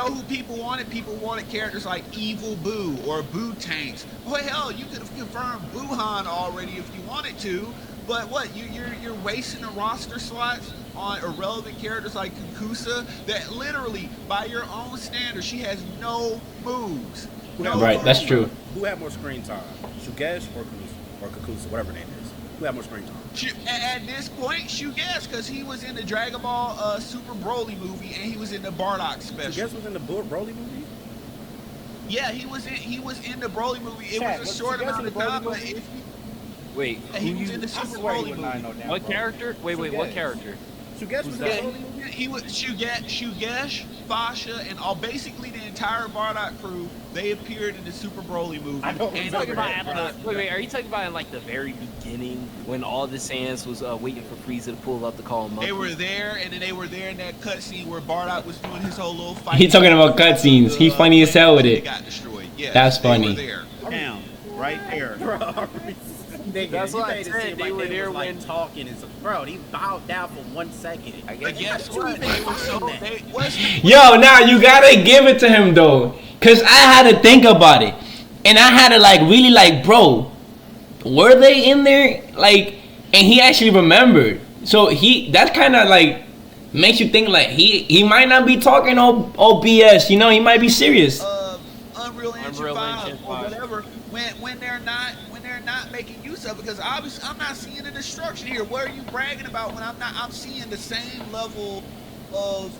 S4: who people wanted? People wanted characters like Evil Boo or Boo Tanks. Well, hell, you could have confirmed Buhan already if you wanted to. But what? You're wasting the roster slots on irrelevant characters like Kakusa that literally, by your own standards, she has no moves.
S2: Right, that's true.
S6: Who had more screen time, Shugesh or Kakusa, whatever her name is? Who had more screen time?
S4: At this point, Shugesh, because he was in the Dragon Ball Super Broly movie and he was in the Bardock special.
S6: Shugesh was in the Broly movie?
S3: Yeah, he was in the Broly movie. It
S6: Chat,
S3: was a
S6: was
S3: short
S6: Sugetsu
S3: amount
S6: the
S3: of
S6: Broly
S3: time, but
S6: movie?
S3: if
S9: Wait,
S3: he
S9: who
S3: was
S9: you?
S3: in the
S6: I
S3: Super
S6: swear he
S3: Broly
S6: was not
S3: movie.
S6: no damn
S9: What
S6: Broly.
S9: character? Wait, what
S6: Sugetsu.
S9: character?
S6: Sugetsu was the
S3: Yeah,
S6: Broly movie?
S3: he was Shugesh, Fasha, and all basically the entire Bardock crew. They appeared in the Super Broly movie.
S6: I don't
S9: Are you
S3: And
S9: talking
S6: remember
S9: about
S6: that,
S9: at the, wait, are you talking about in like the very beginning when all the Saiyans was waiting for Frieza to pull up to call him?
S3: they were there, and then they were there in that cutscene where Bardock was doing his whole little fight.
S2: He talking about cutscenes. He funny as hell with
S3: They
S2: it.
S3: got destroyed. Yes,
S2: That's
S3: they were
S2: funny.
S3: there.
S6: Down, right there. Bro, nigga,
S9: That's
S6: you
S9: what I
S6: made it
S9: said,
S6: seem
S9: they
S6: like
S9: were
S6: they
S9: there
S6: was like
S9: when-
S6: talking and so, bro, he bowed down for 1 second.
S9: I
S3: But
S9: guess.
S3: guess what? They were so.
S2: Yo, now you gotta give it to him though, cause I had to think about it, and I had to like really like, bro, were they in there? Like, and he actually remembered. So that kind of like makes you think like he might not be talking all BS. You know, he might be serious.
S3: Unreal Engine
S9: Unreal
S3: 5
S9: Engine
S3: or
S9: 5.
S3: whatever when they're not making use of it, because obviously I'm not seeing the destruction here. What are you bragging about when I'm seeing the same level of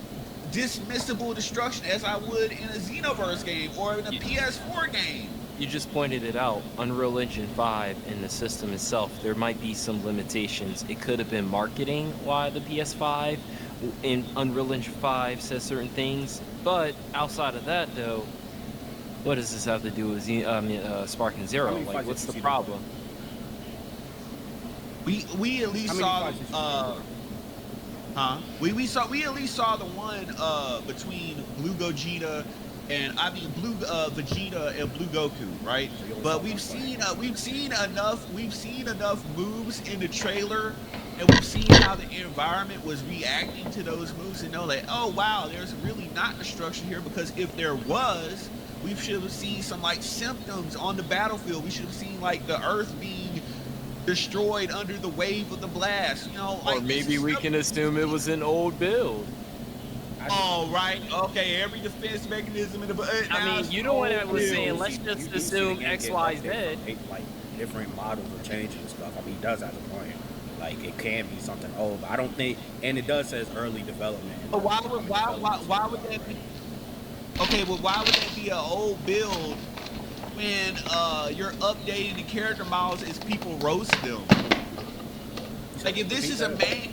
S3: dismissible destruction as I would in a Xenoverse game or in a PS4 game?
S9: You just pointed it out. Unreal Engine 5 and the system itself, there might be some limitations. It could have been marketing why the PS5 in Unreal Engine 5 says certain things, but outside of that, though, what does this have to do with Spark and Zero? Like, what's the problem?
S3: We at least saw we at least saw the one between Blue Gogeta and Blue Vegeta and Blue Goku, right? But we've seen enough moves in the trailer, and we've seen how the environment was reacting to those moves, and know that, oh wow, there's really not destruction here, because if there was, we should have seen some like symptoms on the battlefield. We should have seen like the earth being destroyed under the wave of the blast, you know, like,
S9: Or maybe we can assume it was an old build.
S3: Oh, right. Okay, every defense mechanism in the.
S9: I mean, you know what I was saying. Let's just assume X, Y, Z.
S6: Like different models are changing and stuff. I mean, he does have a point. Like it can be something old, but I don't think. And it does says early development.
S3: But why would that be? Okay, well, why would that be an old build when you're updating the character models as people roast them? Like, if this is a main.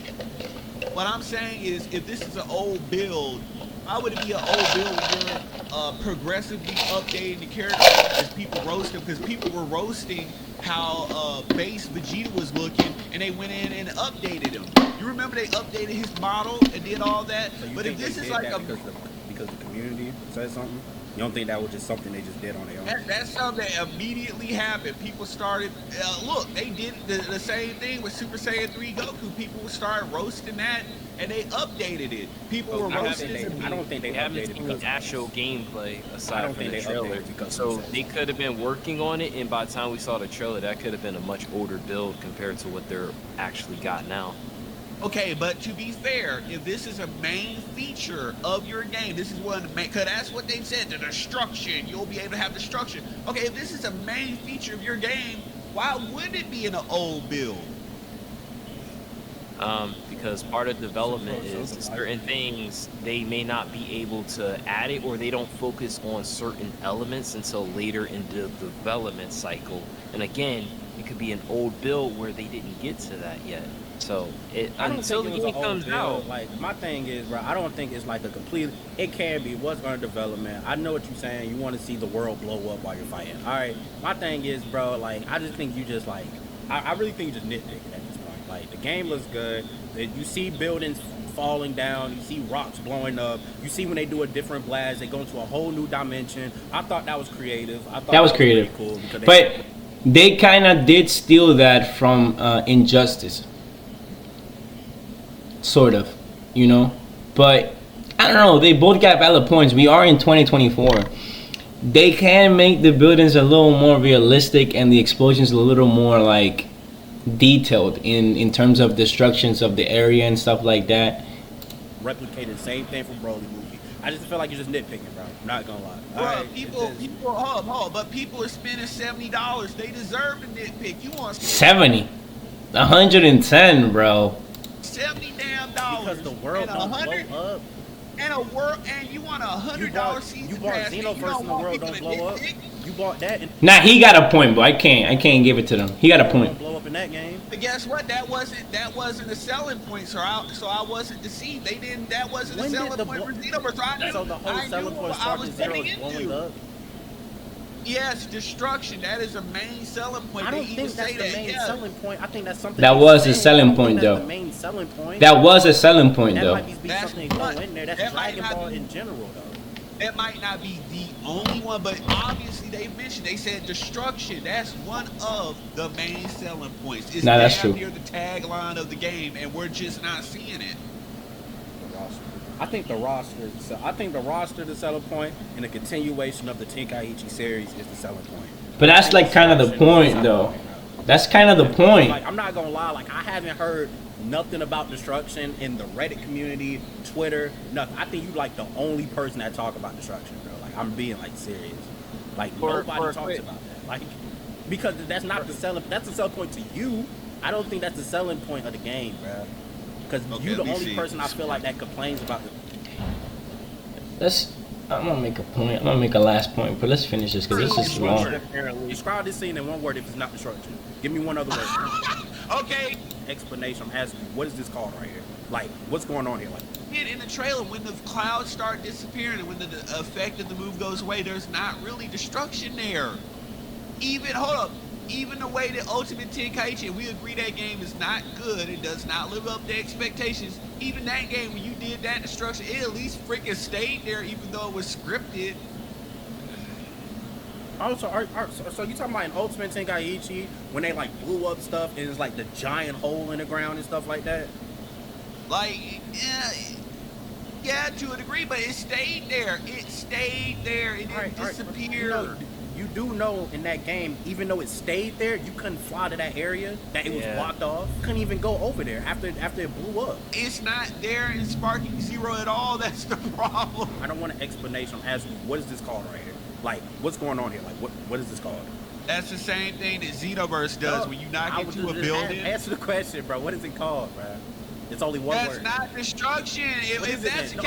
S3: What I'm saying is, if this is an old build, why would it be an old build when you're progressively updating the character as people roast them? Because people were roasting how base Vegeta was looking, and they went in and updated him. You remember they updated his model and did all that?
S6: So
S3: but if this is like
S6: because the community said something, you don't think that was just something they just did on their own?
S3: that's something that immediately happened. People started, look, they did the same thing with Super Saiyan 3 Goku. People started roasting that, and they updated it. People were roasting it.
S6: I don't think they
S9: haven't
S6: updated
S9: seen
S6: because
S9: the actual gameplay aside from
S6: think
S9: the
S6: they
S9: trailer.
S6: updated because
S9: So
S6: of
S9: they could have been working on it, and by the time we saw the trailer, that could have been a much older build compared to what they're actually got now.
S3: Okay, but to be fair, if this is a main feature of your game, this is one of the main, because that's what they've said, the destruction, you'll be able to have destruction. Okay, if this is a main feature of your game, why wouldn't it be in an old build?
S9: Because part of development is certain things they may not be able to add it, or they don't focus on certain elements until later in the development cycle. And again, it could be an old build where they didn't get to that yet. So until the game comes out,
S6: like my thing is, bro, I don't think it's like a complete. It can be what's under development. I know what you're saying. You want to see the world blow up while you're fighting. All right, my thing is, bro, like I just think you just like, I really think you just nitpicking at this point. Like the game looks good. You see buildings falling down. You see rocks blowing up. You see when they do a different blast, they go into a whole new dimension. I thought that was creative. I thought
S2: that was creative.
S6: Cool
S2: but they kind of did steal that from Injustice. Sort of, you know, but I don't know. They both got valid points. We are in 2024. They can make the buildings a little more realistic and the explosions a little more like detailed in terms of destructions of the area and stuff like that.
S6: Replicated the same thing from Broly movie. I just feel like you're just nitpicking, bro. I'm not gonna lie.
S3: Bro,
S6: right,
S3: people, hold, but people are spending $70. They deserve to nitpick. You want
S2: 70, 110, bro.
S3: $70 damn dollars.
S6: Because the world don't blow up.
S3: and you want $100 season
S6: You bought
S3: pass.
S6: Xenoverse in the world don't blow up. You bought that.
S2: Nah, he got a point, bro. I can't give it to them. He got a point.
S6: Blow up in that game.
S3: But guess what? That wasn't a selling point, so I wasn't deceived. That wasn't a selling point for Xenoverse.
S6: So the whole selling point Sparking Zero is blowing up.
S3: Yes, destruction. That is a main selling point.
S6: I don't think that's the main selling point. I think that's something.
S2: That was a selling point, though.
S6: The main selling point.
S2: That was a selling point, though.
S6: That might be something to go in there. That's Dragon Ball in general, though.
S3: That might not be the only one, but obviously they said destruction. That's one of the main selling points. It's
S2: that's true.
S3: near the tagline of the game, and we're just not seeing it.
S6: I think the roster the selling point, and the continuation of the Tenkaichi series is the selling point.
S2: But that's like kind of the point, though. That's kind of the point.
S6: Like, I'm not gonna lie, like I haven't heard nothing about destruction in the Reddit community, Twitter, nothing. I think you like the only person that talk about destruction, bro. Like I'm being like serious. Like nobody talks about that. Like because that's not the selling. That's the selling point to you. I don't think that's the selling point of the game, bro. Because you're the only person I feel like that complains about it.
S2: I'm gonna make a point. I'm gonna make a last point, but let's finish this because this is long.
S6: Describe this scene in one word if it's not destruction. Give me one other word.
S3: Okay.
S6: Explanation. I'm asking you, what is this called right here? Like, what's going on here? Like,
S3: in the trailer, when the clouds start disappearing and when the effect of the move goes away, there's not really destruction there. Even the way that Ultimate Tenkaichi, we agree that game is not good, it does not live up to expectations. Even that game, when you did that destruction, it at least freaking stayed there, even though it was scripted.
S6: So you talking about an Ultimate Tenkaichi when they like blew up stuff and it's like the giant hole in the ground and stuff like that?
S3: Like, yeah, to a degree, but it stayed there. It stayed there. It didn't disappear.
S6: You do know in that game, even though it stayed there, you couldn't fly to that area, that it was blocked off. You couldn't even go over there after it blew up.
S3: It's not there in Sparking Zero at all. That's the problem.
S6: I don't want an explanation. I'm asking you, what is this called right here? Like, what's going on here? Like, what is this called?
S3: That's the same thing that Xenoverse does when you knock into a building.
S6: Answer the question, bro. What is it called, bro? It's only one word.
S3: That's not destruction. If that's the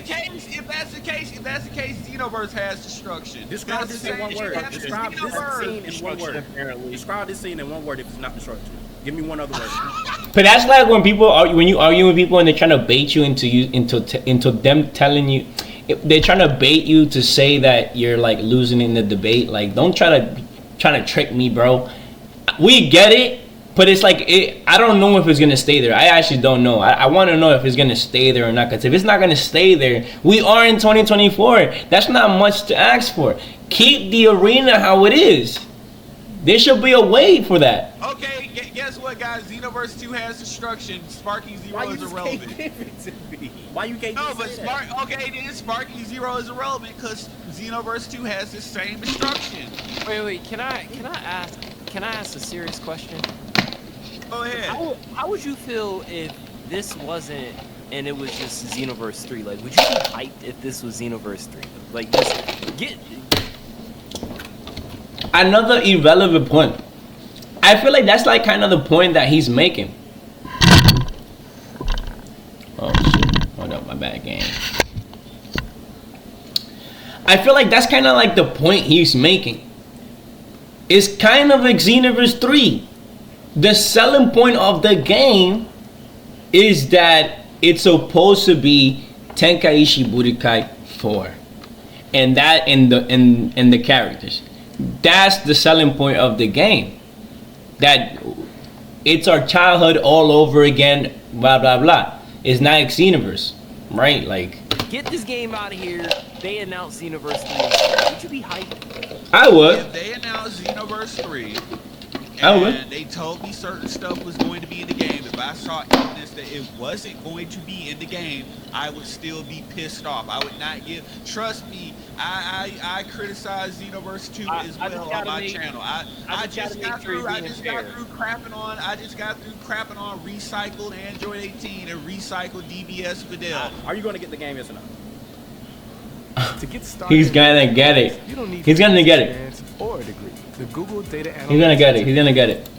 S3: case, if that's the case, Xenoverse has destruction.
S6: Describe this in one word. Describe this scene in one word. Describe this scene in one word if it's not destruction. Give me one other word.
S2: But that's like when you argue with people and they're trying to bait you into them telling you. They're trying to bait you to say that you're like losing in the debate. Like, don't try to trick me, bro. We get it, but it's like I don't know if it's gonna stay there. I actually don't know. I want to know if it's gonna stay there or not. Because if it's not gonna stay there, we are in 2024. That's not much to ask for. Keep the arena how it is. There should be a way for that.
S3: Okay, guess what, guys? Xenoverse 2 has destruction. Sparking Zero is irrelevant.
S6: Why you can't
S3: No, but then Sparking Zero is irrelevant because Xenoverse 2 has the same destruction.
S9: Wait. Can I ask a serious question?
S3: Go ahead.
S9: How would you feel if this wasn't and it was just Xenoverse 3? Like, would you be hyped if this was Xenoverse 3? Like, just get.
S2: Another irrelevant point. I feel like that's like kind of the point that he's making. Oh shit. Hold up, my bad game. I feel like that's kind of like the point he's making. It's kind of like Xenoverse 3. The selling point of the game is that it's supposed to be Tenkaichi Budokai 4. And that in the characters. That's the selling point of the game. That it's our childhood all over again, blah blah blah. It's not Xenoverse, right? Like,
S9: get this game out of here. They announced Xenoverse 3. Would you be hyped?
S2: I would.
S3: If they announced Xenoverse 3
S2: I would.
S3: and they told me certain stuff was going to be in the game, if I saw evidence that it wasn't going to be in the game, I would still be pissed off. I would not give. Trust me, I criticize Xenoverse 2 as well on my channel. I just got through crapping on recycled Android 18 and recycled DBS Fidel.
S6: Are you going to get the game, yes or no?
S10: To get started,
S2: he's gonna get it. He's gonna get it.
S10: Or a degree. The Google data analytics.
S2: He's gonna get it. He's gonna get it.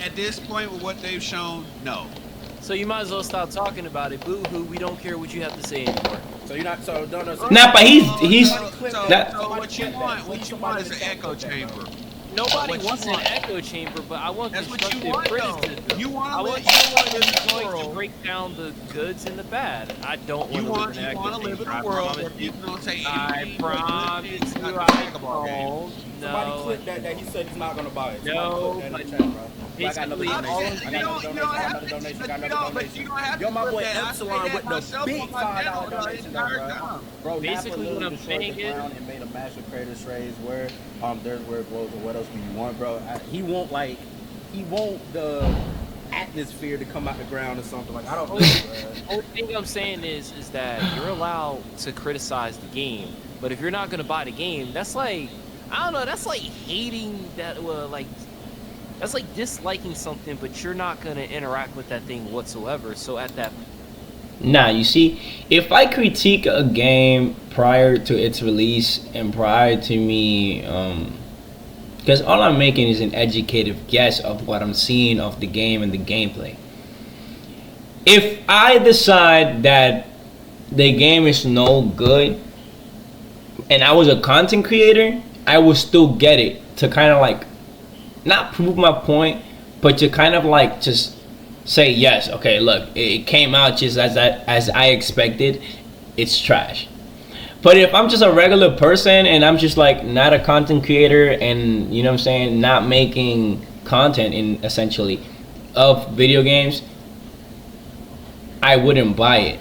S3: At this point, with what they've shown, no.
S9: So you might as well stop talking about it. Boo hoo, we don't care what you have to say anymore.
S6: So you're not. So don't know.
S2: Nah, but he's
S3: So
S2: that.
S3: what you want is an echo chamber.
S9: Nobody wants an echo chamber, but I want
S3: That's what you
S9: constructive
S3: want, though.
S9: criticism.
S3: You want
S9: I
S3: to
S9: want
S3: live. You want to live
S9: someone
S3: in
S9: who's
S3: the
S9: going to
S3: world.
S9: break down the goods and the bad. I don't
S3: You
S9: want
S3: want
S9: to live in
S3: to
S9: an echo
S3: live in
S9: chamber.
S3: a world where people don't say
S9: I
S3: anything.
S9: promise you, I don't.
S6: Somebody
S9: No.
S6: clip that he said he's not gonna buy it.
S9: No,
S6: Somebody
S9: but
S6: clip that in the chat, bro. I got another
S9: basically,
S6: donation. I got
S3: You
S6: another
S3: don't
S6: donation. I
S3: have
S6: got another
S3: to.
S6: donation. I got
S3: But
S6: another
S3: you
S6: donation.
S3: don't have
S6: Yo,
S3: to
S6: my
S3: put
S6: boy
S3: that. I
S6: Epsilon
S3: say that
S6: with the
S3: myself
S6: big
S3: on my
S6: $5
S3: channel the
S6: donation, though,
S3: entire
S6: bro.
S3: time.
S6: Bro, Napa
S9: Basically, what
S6: literally
S9: I'm
S6: destroyed
S9: saying
S6: the
S9: is-
S6: ground and made a massive crater strays where there's where it blows. What else do you want, bro? He won't the atmosphere to come out the ground or something. Like I don't know, bro.
S9: Only thing I'm saying is that you're allowed to criticize the game, but if you're not gonna buy the game, that's like, I don't know, that's like hating that, that's like disliking something, but you're not gonna interact with that thing whatsoever. So at that,
S2: Nah, you see, if I critique a game prior to its release and prior to me, because all I'm making is an educated guess of what I'm seeing of the game and the gameplay. If I decide that the game is no good, and I was a content creator, I would still get it to kind of like, not prove my point, but to kind of like just say yes, okay, look, it came out just as I expected, it's trash. But if I'm just a regular person and I'm just like not a content creator and, you know what I'm saying, not making content in essentially of video games, I wouldn't buy it.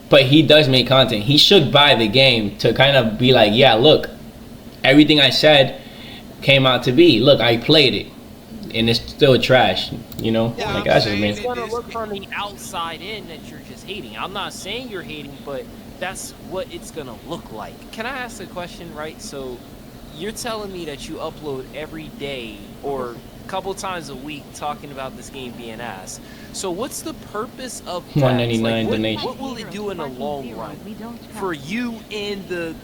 S2: But he does make content. He should buy the game to kind of be like, yeah, look, everything I said came out to be. Look, I played it and it's still trash, you know?
S3: Yeah,
S2: like that's just
S9: it's
S2: me.
S9: gonna look from the outside in that you're just hating. I'm not saying you're hating, but that's what it's gonna look like. Can I ask a question, right? So you're telling me that you upload every day or a couple times a week talking about this game being ass. So what's the purpose of that?
S2: $1.99 donation.
S9: What will it do in the long run for you and the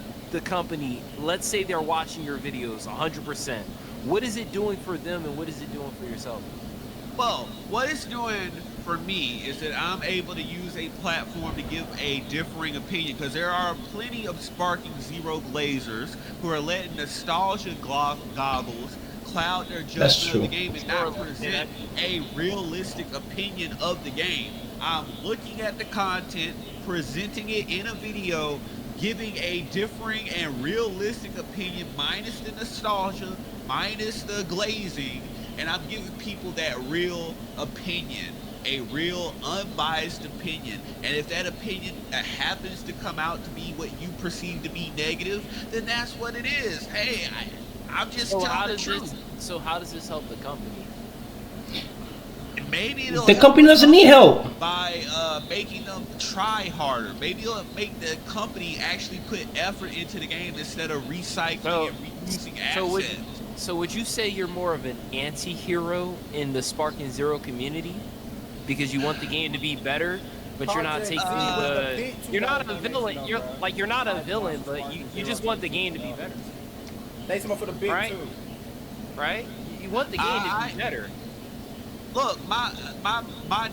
S9: company? Let's say they're watching your videos 100%. What is it doing for them and what is it doing for yourself?
S3: Well, what it's doing for me is that I'm able to use a platform to give a differing opinion, because there are plenty of Sparking Zero glazers who are letting nostalgia goggles cloud their judgment of the game and not present a realistic opinion of the game. I'm looking at the content, presenting it in a video, giving a differing and realistic opinion minus the nostalgia, minus the glazing, and I'm giving people that real opinion, a real unbiased opinion. And if that opinion happens to come out to be what you perceive to be negative, then that's what it is. Hey, I'm just telling the truth.
S9: So how does this help the company?
S3: Maybe it'll
S2: The
S3: help
S2: company doesn't need help.
S3: by making them try harder. Maybe it'll make the company actually put effort into the game instead of recycling and reusing assets.
S9: So would you say you're more of an anti-hero in the Sparking Zero community because you want the game to be better, but you're not taking you're not a villain. You're not a villain, but you just want the game to be better.
S6: Thanks so much for the big
S9: Right?
S6: too.
S9: Right? You want the game to be better.
S3: Look, my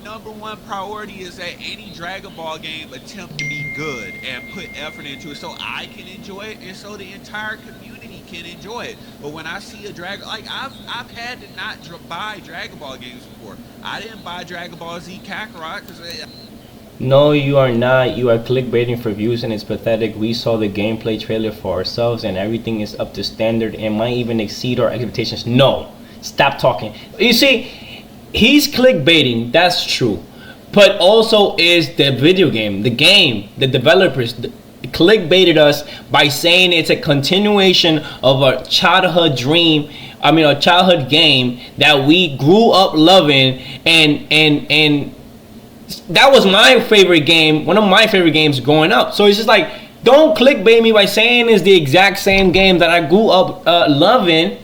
S3: number one priority is that any Dragon Ball game attempt to be good and put effort into it so I can enjoy it and so the entire community can enjoy it. But when I see a Dragon, like I've had to not buy Dragon Ball games before. I didn't buy Dragon Ball Z Kakarot because
S2: No, you are not. You are clickbaiting for views and it's pathetic. We saw the gameplay trailer for ourselves and everything is up to standard and might even exceed our expectations. No, stop talking. You see, he's clickbaiting, that's true. But also is the video game, the developers clickbaited us by saying it's a continuation of a childhood dream. I mean, a childhood game that we grew up loving, and that was my favorite game, one of my favorite games growing up. So it's just like, don't clickbait me by saying it's the exact same game that I grew up loving,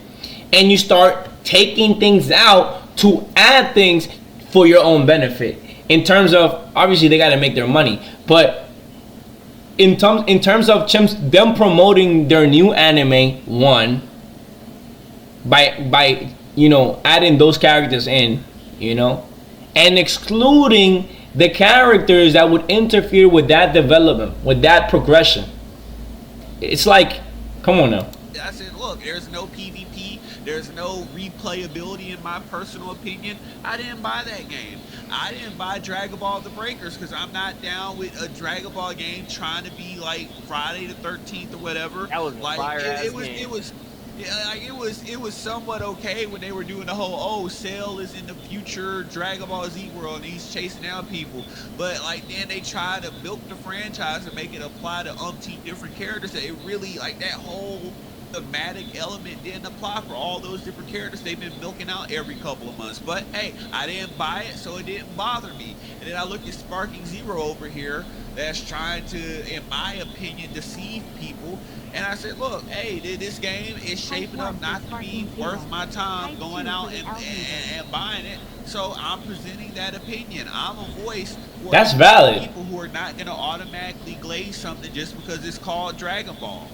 S2: and you start taking things out to add things for your own benefit. In terms of, obviously they got to make their money, but in terms of them promoting their new anime, one, by you know, adding those characters in, you know, and excluding the characters that would interfere with that development, with that progression. It's like, come on now.
S3: I said, look, there's no PvP, there's no replayability in my personal opinion. I didn't buy that game. I didn't buy Dragon Ball The Breakers because I'm not down with a Dragon Ball game trying to be like Friday the 13th or whatever.
S9: That was
S3: like it was somewhat okay when they were doing the whole Cell is in the future Dragon Ball Z world and he's chasing down people, but like then they try to milk the franchise and make it apply to umpteen different characters that it really like that whole thematic element didn't apply for all those different characters they've been milking out every couple of months. But hey, I didn't buy it, so it didn't bother me. And then I looked at Sparking Zero over here that's trying to, in my opinion, deceive people. And I said, look, hey, this game is shaping up not to be worth my time going out and buying it. So I'm presenting that opinion. I'm a voice for
S2: That's valid.
S3: people who are not going to automatically glaze something just because it's called Dragon Ball.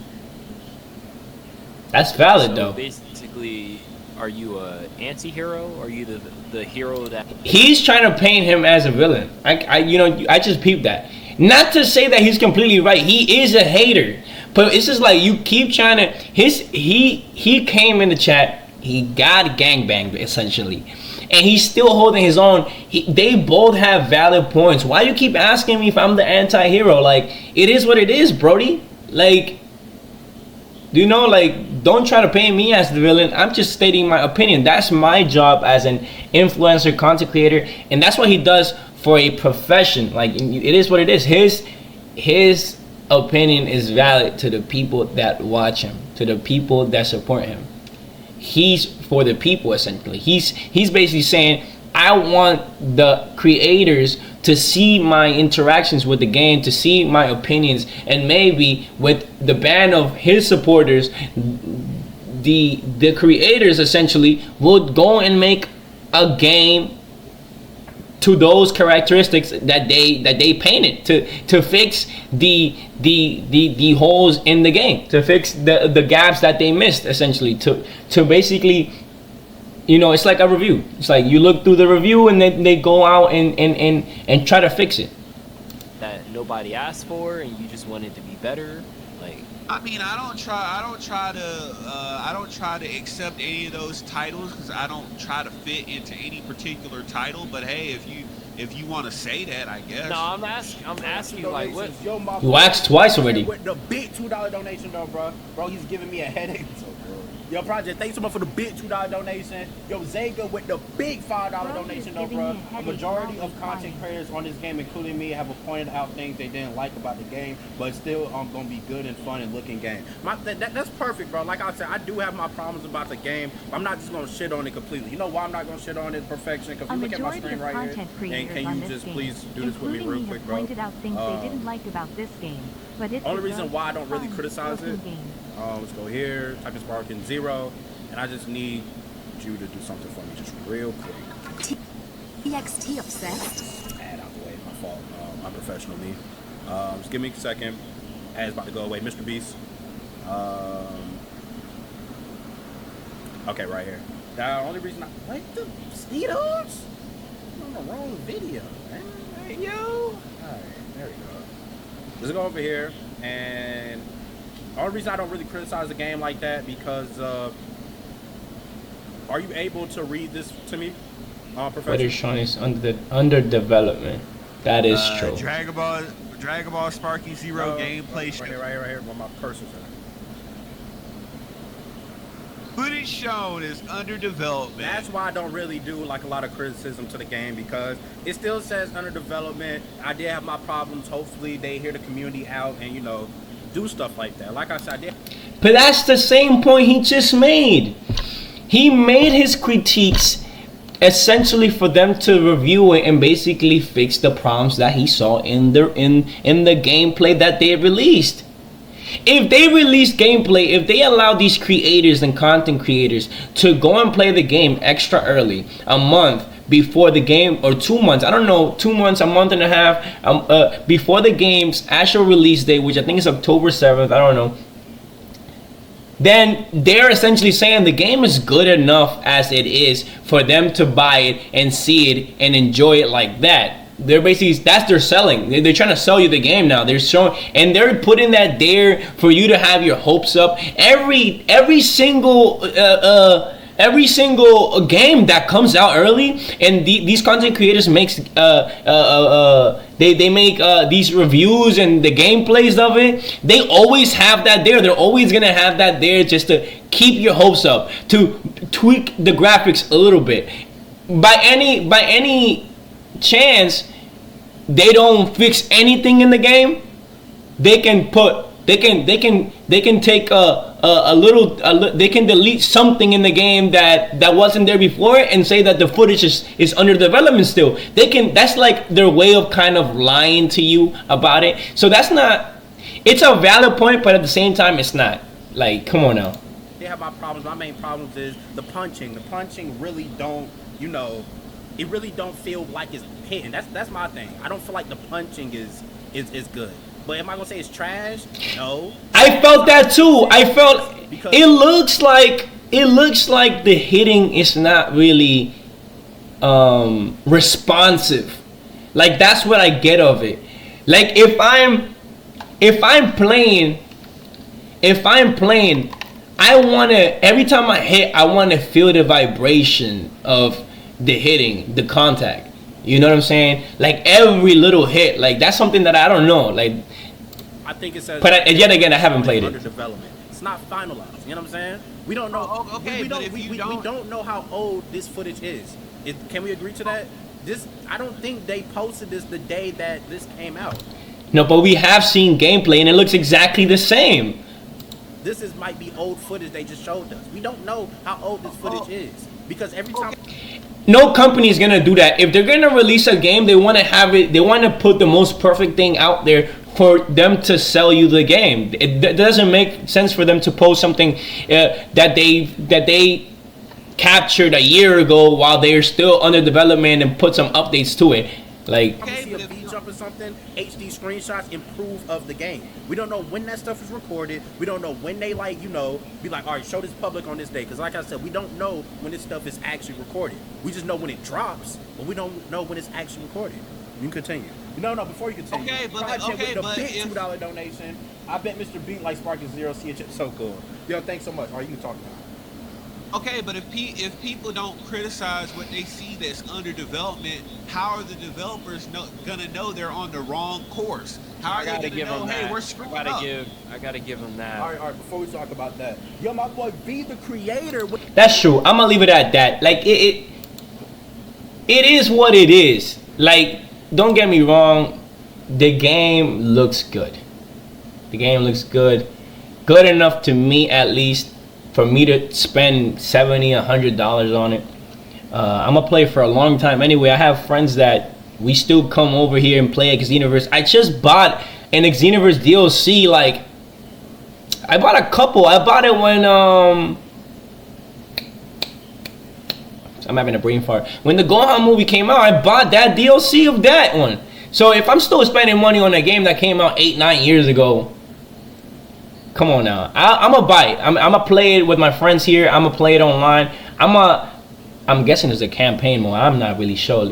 S2: That's valid,
S9: So
S2: though.
S9: basically, are you a anti-hero, or are you the hero that...
S2: He's trying to paint him as a villain. I just peeped that. Not to say that he's completely right. He is a hater, but it's just like you keep trying to. He came in the chat. He got gangbanged essentially, and he's still holding his own. They both have valid points. Why you keep asking me if I'm the anti-hero? Like, it is what it is, Brody. Like, don't try to paint me as the villain. I'm just stating my opinion. That's my job as an influencer, content creator, and that's what he does for a profession. Like, it is what it is. His opinion is valid to the people that watch him, to the people that support him. He's for the people, essentially. He's basically saying, I want the creators to see my interactions with the game, to see my opinions, and maybe with the band of his supporters, the creators essentially would go and make a game to those characteristics that they painted, to fix the holes in the game, to fix the gaps that they missed, essentially, to basically, it's like a review. It's like you look through the review and then they go out and try to fix it.
S9: that nobody asked for, and you just want it to be better? Like,
S3: I mean, I don't try to accept any of those titles because I don't try to fit into any particular title. But hey, if you want to say that, I guess.
S9: no, I'm asking you, like, what?
S2: You asked twice already.
S6: With the big $2 donation, though, bro, he's giving me a headache. Yo, Project, thanks so much for the big $2 donation. Yo, Zega with the big $5 donation, though, bro. A majority of content creators on this game, including me, have pointed out things they didn't like about the game, but still gonna be good and fun and looking game. That's perfect, bro. Like I said, I do have my problems about the game, but I'm not just gonna shit on it completely. You know why I'm not gonna shit on it perfection? Because you look at my screen right here, and can you just please do this with me real quick, bro?
S11: Pointed out things they didn't like about this game, but it's
S6: only reason why I don't really criticize it. Let's go here, type in Sparking Zero, and I just need you to do something for me, just real quick.
S11: TXT obsessed.
S6: Ad out the way, my fault, unprofessional me. Just give me a second. Ad's about to go away, Mr. Beast. Okay, right here. The only reason I like the mosquitoes? I'm on the wrong video, man. Hey, yo. Alright, there we go. Let's go over here, and the only reason I don't really criticize the game like that because are you able to read this to me, Professor?
S2: What is showing is under development. That is true.
S3: Dragon Ball Sparky Zero gameplay.
S6: Right here, where my cursor's at.
S3: Footage shown is under development.
S6: That's why I don't really do like a lot of criticism to the game, because it still says under development. I did have my problems. Hopefully they hear the community out and do stuff like that. Like I said, I did.
S2: But that's the same point he just made. He made his critiques essentially for them to review it and basically fix the problems that he saw in the gameplay that they released. If they release gameplay, if they allow these creators and content creators to go and play the game extra early, a month before the game, or 2 months, I don't know, 2 months, a month and a half, before the game's actual release date, which I think is October 7th, I don't know. then they're essentially saying the game is good enough as it is for them to buy it and see it and enjoy it like that. They're basically, that's their selling. They're trying to sell you the game now. They're showing, and they're putting that there for you to have your hopes up. Every single game that comes out early, and these content creators makes they make these reviews and the gameplays of it. They always have that there. They're always gonna have that there just to keep your hopes up, to tweak the graphics a little bit. By any chance they don't fix anything in the game, they can take a little they can delete something in the game that wasn't there before and say that the footage is under development still. That's like their way of kind of lying to you about it. So that's not, it's a valid point, but at the same time it's not. Like, come on now.
S6: They have my problems. My main problems is the punching. The punching really don't, it really don't feel like it's hitting. That's my thing. I don't feel like the punching is good. But am I gonna say it's trash? No.
S2: I felt that too. I felt it looks like the hitting is not really responsive. Like, that's what I get of it. Like, if I'm playing, I wanna, every time I hit, I wanna feel the vibration of the hitting, the contact. You know what I'm saying? Like, every little hit, like, that's something that I don't know. Like,
S6: I think it says,
S2: but yet again, I haven't played
S6: under
S2: it.
S6: development. It's not finalized. You know what I'm saying? We don't know. We don't know how old this footage is. Can we agree to that? I don't think they posted this the day that this came out.
S2: No, but we have seen gameplay, and it looks exactly the same.
S6: This might be old footage they just showed us. We don't know how old this footage is, because every time.
S2: No company is gonna do that. If they're gonna release a game, they want to have it. They want to put the most perfect thing out there for them to sell you the game. It doesn't make sense for them to post something that they captured a year ago while they're still under development and put some updates to it. Like,
S6: see a V jump or something, HD screenshots improve of the game. We don't know when that stuff is recorded. We don't know when they be like, all right, show this public on this day. Because like I said, we don't know when this stuff is actually recorded. We just know when it drops, but we don't know when it's actually recorded. You can continue. No, before you continue. With the big $2 donation, I bet Mr. Beat like Sparking Zero. See it, so cool. Yo, thanks so much. All right, you can talk now.
S3: Okay, but if people don't criticize what they see that's under development, how are the developers gonna know they're on the wrong course? How are they gonna know, hey, we're screwing up?
S9: I gotta give them that.
S6: All right, before we talk about that, yo, my boy V, the creator.
S2: That's true. I'm gonna leave it at that. Like, it is what it is. Like, don't get me wrong, the game looks good. The game looks good. Good enough to me, at least, for me to spend $70, $100 on it. I'm gonna play for a long time anyway. I have friends that we still come over here and play Xenoverse. I just bought an Xenoverse DLC. Like, I bought a couple. I bought it when I'm having a brain fart. When the Gohan movie came out, I bought that DLC of that one. So if I'm still spending money on a game that came out 8-9 years ago, come on now. I'm gonna buy it. I'm gonna play it with my friends here. I'm gonna play it online. I'm guessing there's a campaign mode. I'm not really sure.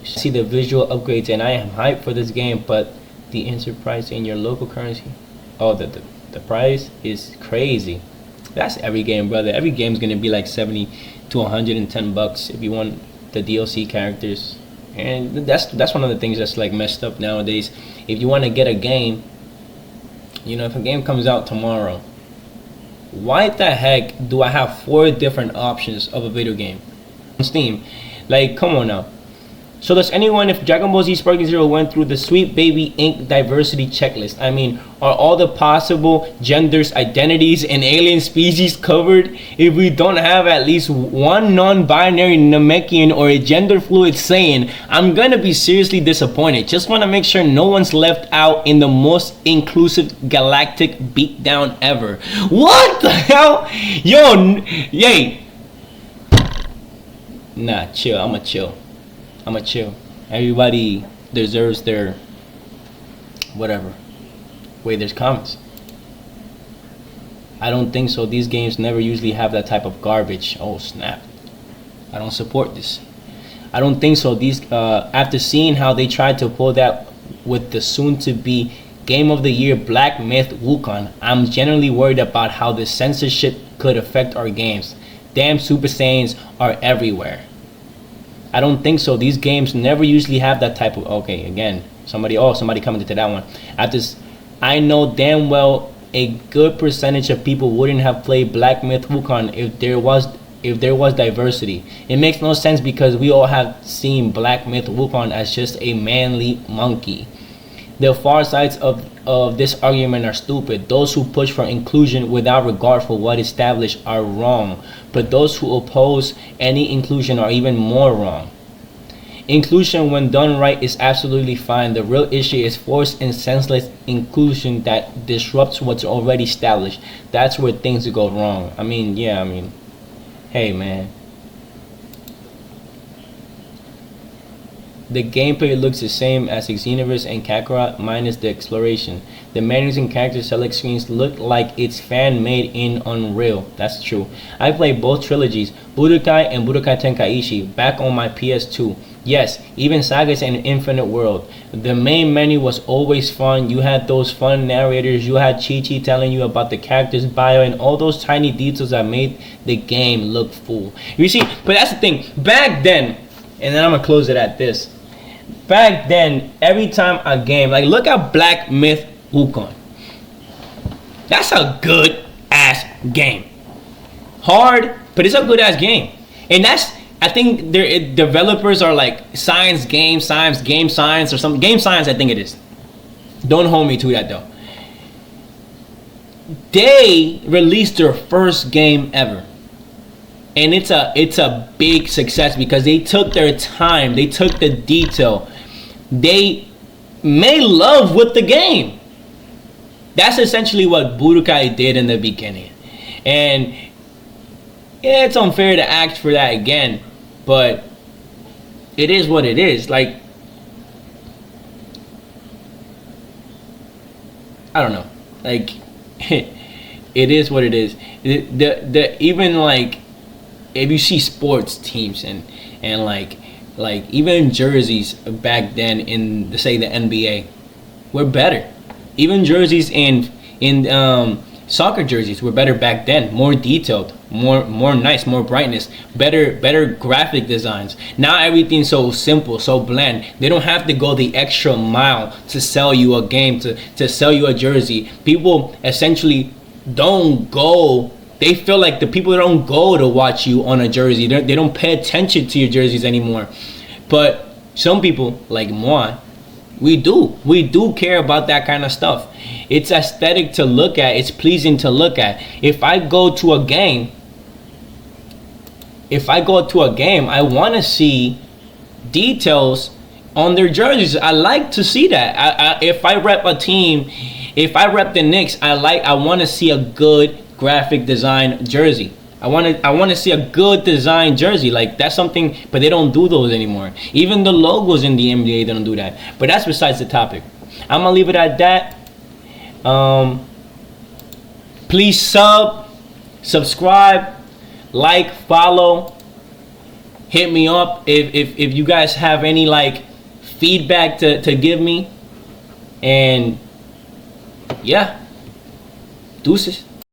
S2: See the visual upgrades, and I am hyped for this game. But the insert price in your local currency, oh, the price is crazy. That's every game, brother. Every game's gonna be like $70 to $110 if you want the DLC characters. And that's one of the things that's like messed up nowadays. If you want to get a game, if a game comes out tomorrow, why the heck do I have 4 different options of a video game on Steam? Like, come on now. So does anyone, if Dragon Ball Z Sparking Zero went through the Sweet Baby Inc. diversity checklist? I mean, are all the possible genders, identities, and alien species covered? If we don't have at least one non-binary Namekian or a gender fluid Saiyan, I'm gonna be seriously disappointed. Just wanna make sure no one's left out in the most inclusive galactic beatdown ever. What the hell? Yo, yay. Nah, chill, I'ma chill. Everybody deserves their whatever. Wait, there's comments. I don't think so. These games never usually have that type of garbage. Oh snap! I don't support this. I don't think so. These after seeing how they tried to pull that with the soon-to-be Game of the Year Black Myth Wukong, I'm generally worried about how the censorship could affect our games. Damn, Super Saiyans are everywhere. I don't think so. These games never usually have that type of. Okay, again, somebody commented to that one. I know damn well a good percentage of people wouldn't have played Black Myth Wukong if there was diversity. It makes no sense because we all have seen Black Myth Wukong as just a manly monkey. The far sides of this argument are stupid. Those who push for inclusion without regard for what established are wrong, but those who oppose any inclusion are even more wrong. Inclusion when done right is absolutely fine. The real issue is forced and senseless inclusion that disrupts what's already established. That's where things go wrong. Hey man. The gameplay looks the same as Xenoverse and Kakarot minus the exploration. The menus and character select screens look like it's fan-made in Unreal. That's true. I played both trilogies, Budokai and Budokai Tenkaichi, back on my PS2. Yes, even Sagas and Infinite World. The main menu was always fun. You had those fun narrators. You had Chi-Chi telling you about the character's bio and all those tiny details that made the game look full. You see, but that's the thing. Back then, and then I'm going to close it at this. Back then, every time a game, like look at Black Myth Wukong. That's a good ass game. Hard, but it's a good ass game. And I think developers are like Science Game Science or something. Game Science, I think it is. Don't hold me to that though. They released their first game ever. And it's a big success because they took their time, they took the detail, they made love with the game. That's essentially what Budokai did in the beginning. And yeah, it's unfair to ask for that again, but it is what it is. Like, I don't know. Like, it is what it is. Even like, if you see sports teams and like even jerseys back then in say the NBA were better. Even jerseys in soccer jerseys were better back then, more detailed, more nice, more brightness, better graphic designs. Now everything's so simple, so bland. They don't have to go the extra mile to sell you a game, to sell you a jersey. People essentially don't go. They feel like the people don't go to watch you on a jersey. They don't pay attention to your jerseys anymore. But some people, like moi, we do care about that kind of stuff. It's aesthetic to look at. It's pleasing to look at. If I go to a game, I want to see details on their jerseys. I like to see that. If I rep a team, if I rep the Knicks, I want to see a good graphic design jersey. I want to see a good design jersey. Like, that's something, but they don't do those anymore. Even the logos in the NBA, they don't do that. But that's besides the topic. I'm gonna leave it at that. Please subscribe, like, follow, hit me up if you guys have any like feedback to give me. And yeah, deuces.